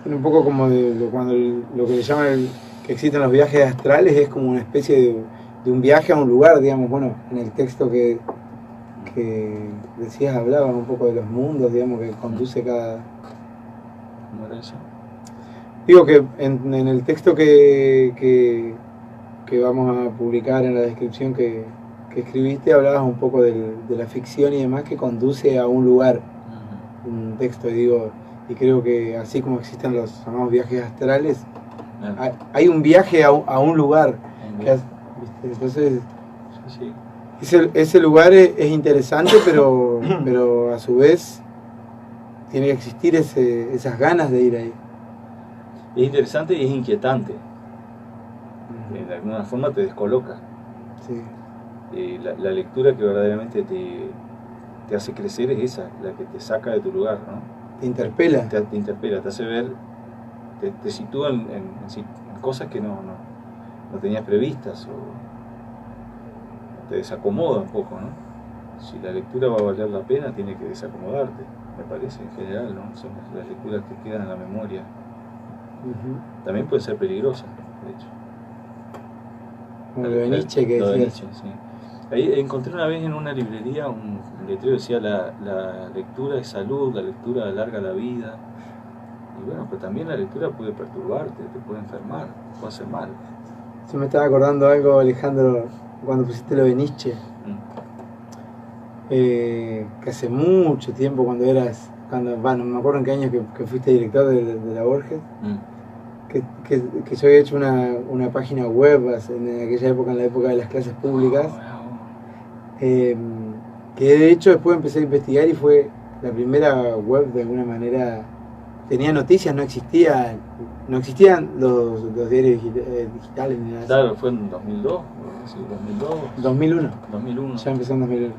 Tiene un poco como cuando lo que le llaman que existen los viajes astrales, es como una especie de un viaje a un lugar, digamos. Bueno, en el texto que decías hablabas un poco de los mundos, digamos, que conduce cada... ¿Cómo era eso? Digo que en el texto que vamos a publicar, en la descripción que escribiste, hablabas un poco de la ficción y demás que conduce a un lugar, un texto, y creo que así como existen los llamados viajes astrales, hay un viaje a un lugar. ¿Viste? Entonces, sí. Ese lugar es interesante, pero a su vez tiene que existir esas ganas de ir ahí. Es interesante y es inquietante. De alguna forma te descoloca. Sí. La lectura que verdaderamente te hace crecer es esa, la que te saca de tu lugar, ¿no? Te interpela. Te interpela, te hace ver, te sitúa en cosas que no tenías previstas, o te desacomoda un poco, ¿no? Si la lectura va a valer la pena, tiene que desacomodarte, me parece, en general, ¿no? Son las lecturas que quedan en la memoria. También pueden ser peligrosas, de hecho. Como lo de Nietzsche que decía. Nietzsche, sí. Ahí encontré una vez en una librería un letrero que decía la lectura es salud, la lectura alarga la vida. Y bueno, pero también la lectura puede perturbarte, te puede enfermar, te puede hacer mal. Yo me estaba acordando algo, Alejandro, cuando pusiste lo de Nietzsche. Que hace mucho tiempo, no me acuerdo en qué año que fuiste director de la Borges, que yo había hecho una página web en aquella época, en la época de las clases públicas, que de hecho después empecé a investigar y fue la primera web de alguna manera, tenía noticias, no existían los diarios digitales ni nada. Claro, fue en 2002, sí, 2001. 2001. Ya empezó en 2001.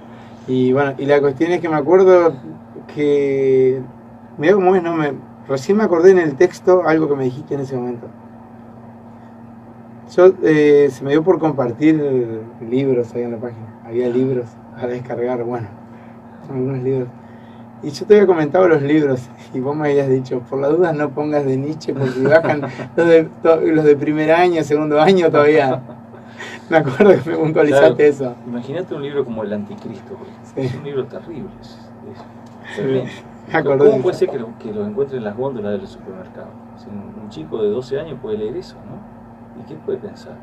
Y bueno, y la cuestión es que me acuerdo que, mirá cómo es, recién me acordé en el texto algo que me dijiste en ese momento. Yo, se me dio por compartir libros ahí en la página. Había libros para descargar, bueno, algunos libros. Y yo te había comentado los libros y vos me habías dicho, por la duda no pongas de Nietzsche porque bajan los de primer año, segundo año todavía. Me acuerdo que me puntualizaste eso. Imagínate un libro como El Anticristo, sí. Es un libro terrible. ¿Cómo puede ser que lo encuentre en las góndolas de los supermercados? Si un chico de 12 años puede leer eso, ¿no? ¿Y qué puede pensar?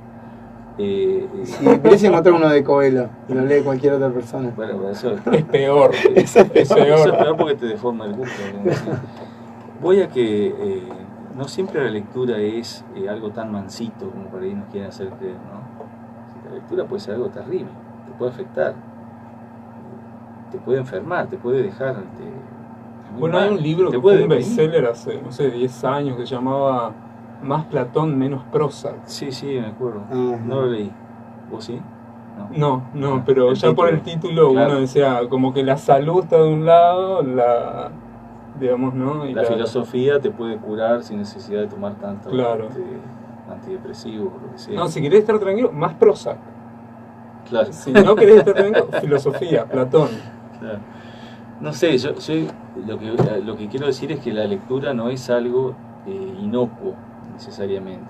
Si pudiese encontrar uno de Coelho y lo lee cualquier otra persona. Bueno, eso es peor. Eso es peor porque te deforma el gusto. Voy a que no siempre la lectura es algo tan mansito como por ahí nos quieren hacer creer, ¿no? La lectura puede ser algo terrible, te puede afectar, te puede enfermar, te puede dejar. Bueno, hay un libro que fue un bestseller hace, 10 años que se llamaba Más Platón, menos Prozac. Sí, me acuerdo. No lo leí. ¿Vos sí? No, pero ya título, por el título claro. Uno decía como que la salud está de un lado, digamos, ¿no? Y la filosofía te puede curar sin necesidad de tomar tanto. Claro. Antidepresivo, lo que sea. No, si querés estar tranquilo, más Prozac. Claro. Si no querés estar tranquilo, filosofía, Platón. Claro. No sé, yo lo que quiero decir es que la lectura no es algo inocuo necesariamente.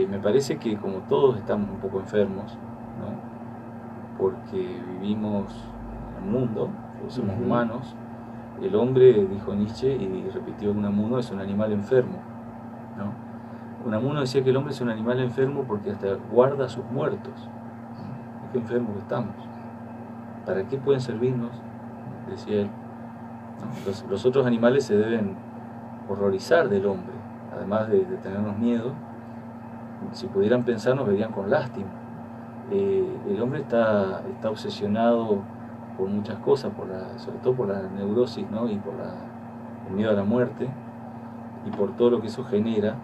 Me parece que como todos estamos un poco enfermos, ¿no? Porque vivimos en el mundo, somos humanos. El hombre, dijo Nietzsche y repitió Unamuno, es un animal enfermo, ¿no? Unamuno decía que el hombre es un animal enfermo porque hasta guarda a sus muertos. Qué enfermos estamos. ¿Para qué pueden servirnos? Decía él. ¿No? Los otros animales se deben horrorizar del hombre, además de tenernos miedo. Si pudieran pensar, nos verían con lástima. El hombre está obsesionado por muchas cosas, sobre todo por la neurosis, ¿no? Y por el miedo a la muerte y por todo lo que eso genera.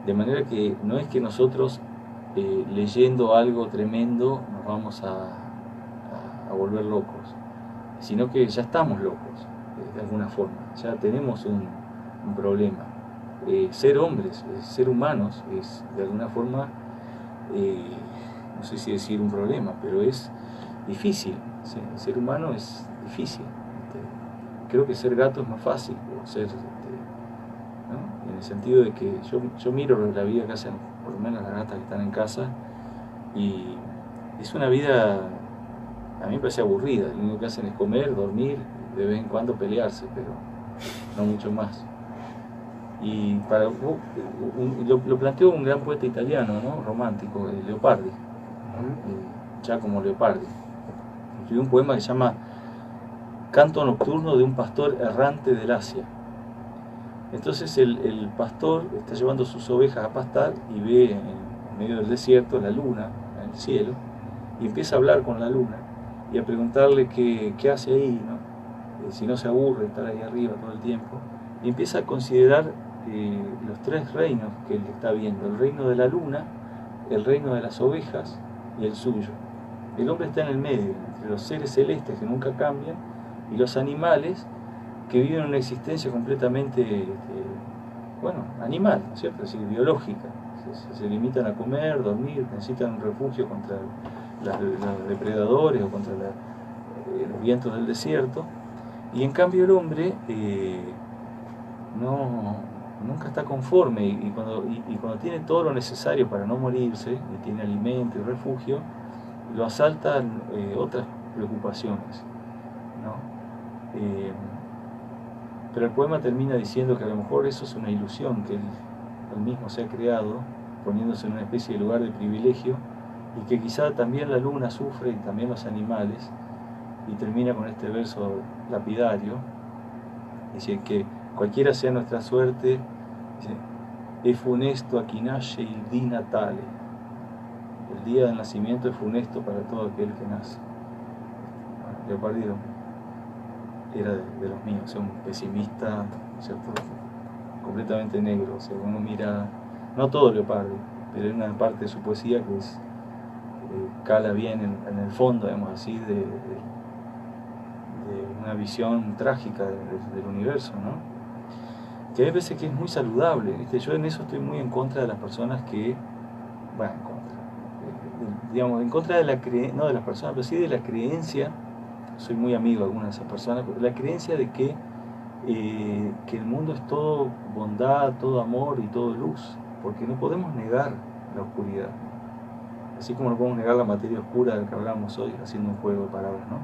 De manera que no es que nosotros leyendo algo tremendo nos vamos a volver locos, sino que ya estamos locos, de alguna forma, ya tenemos un problema. Ser hombres, ser humanos, es de alguna forma, no sé si decir un problema, pero es difícil. Ser humano es difícil. Creo que ser gato es más fácil, o ser... ¿no? En el sentido de que yo miro la vida que hacen, por lo menos las gatas que están en casa, y es una vida, a mí me parece aburrida. Lo único que hacen es comer, dormir, de vez en cuando pelearse, pero no mucho más. Y lo planteó un gran poeta italiano, ¿no? Romántico, Leopardi, ¿no? Giacomo Leopardi. Escribió un poema que se llama Canto nocturno de un pastor errante del Asia. Entonces el pastor está llevando sus ovejas a pastar y ve en medio del desierto la luna en el cielo y empieza a hablar con la luna y a preguntarle qué hace ahí, ¿no? Si no se aburre estar ahí arriba todo el tiempo, y empieza a considerar los tres reinos que él está viendo: el reino de la luna, el reino de las ovejas y el suyo. El hombre está en el medio, entre los seres celestes que nunca cambian y los animales que viven una existencia completamente, animal, ¿cierto? Es decir, biológica. Se limitan a comer, dormir, necesitan un refugio contra los depredadores o contra los vientos del desierto. Y en cambio el hombre nunca está conforme, y cuando tiene todo lo necesario para no morirse, y tiene alimento y refugio, lo asaltan otras preocupaciones, ¿no? Pero el poema termina diciendo que a lo mejor eso es una ilusión que él mismo se ha creado, poniéndose en una especie de lugar de privilegio, y que quizá también la luna sufre y también los animales, y termina con este verso lapidario, dice que cualquiera sea nuestra suerte, dice, è funesto a chi nasce il dì natale, el día del nacimiento es funesto para todo aquel que nace. Leopardi era de los míos, un pesimista, ¿cierto? Completamente negro. O sea, uno mira, no todo Leopardi, pero hay una parte de su poesía que es, cala bien en el fondo, digamos así, de una visión trágica del universo, ¿no? Que hay veces que es muy saludable, ¿viste? Yo en eso estoy muy en contra de las personas que, bueno, en contra de la creencia, no de las personas, pero sí de la creencia. Soy muy amigo de algunas de esas personas, pero la creencia de que el mundo es todo bondad, todo amor y todo luz, porque no podemos negar la oscuridad, así como no podemos negar la materia oscura de la que hablamos hoy, haciendo un juego de palabras, ¿no?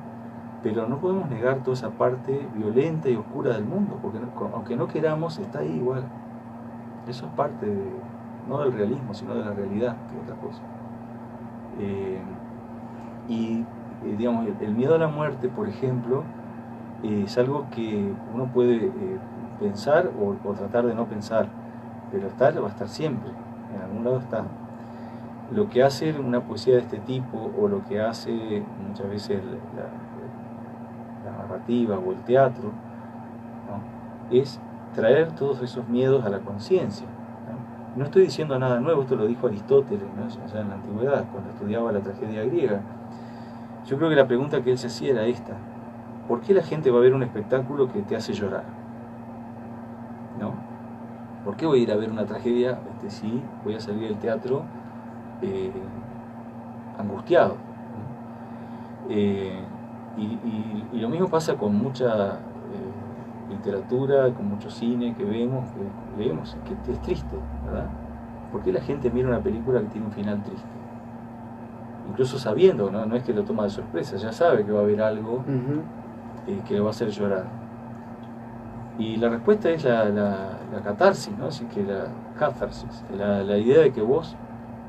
Pero no podemos negar toda esa parte violenta y oscura del mundo, porque aunque no queramos, está ahí igual. Eso es parte no del realismo, sino de la realidad, que es otra cosa. Digamos, el miedo a la muerte, por ejemplo, es algo que uno puede pensar o tratar de no pensar, pero va a estar siempre, en algún lado está. Lo que hace una poesía de este tipo, o lo que hace muchas veces la narrativa o el teatro, ¿no? Es traer todos esos miedos a la conciencia. No estoy diciendo nada nuevo, esto lo dijo Aristóteles, ¿no? Ya en la antigüedad, cuando estudiaba la tragedia griega. Yo creo que la pregunta que él se hacía era esta: ¿por qué la gente va a ver un espectáculo que te hace llorar? ¿No? ¿Por qué voy a ir a ver una tragedia si voy a salir del teatro angustiado? Y lo mismo pasa con mucha literatura, con mucho cine que leemos, que es triste, ¿verdad? ¿Por qué la gente mira una película que tiene un final triste? Incluso sabiendo, no es que lo toma de sorpresa, ya sabe que va a haber algo que le va a hacer llorar. Y la respuesta es la catarsis, ¿no? Así que la catharsis, la idea de que vos,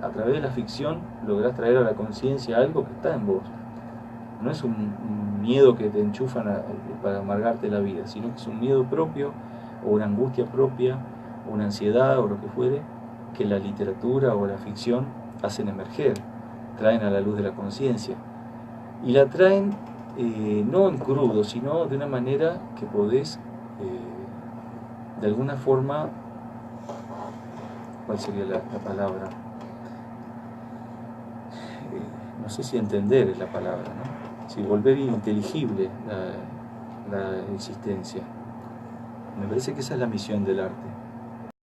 a través de la ficción, lográs traer a la conciencia algo que está en vos. No es un miedo que te enchufan para amargarte la vida, sino que es un miedo propio, o una angustia propia, o una ansiedad, o lo que fuere, que la literatura o la ficción hacen emerger, traen a la luz de la conciencia. Y la traen no en crudo, sino de una manera que podés, de alguna forma, ¿cuál sería la palabra? No sé si entender es la palabra, ¿no? Si volver inteligible la existencia. Me parece que esa es la misión del arte.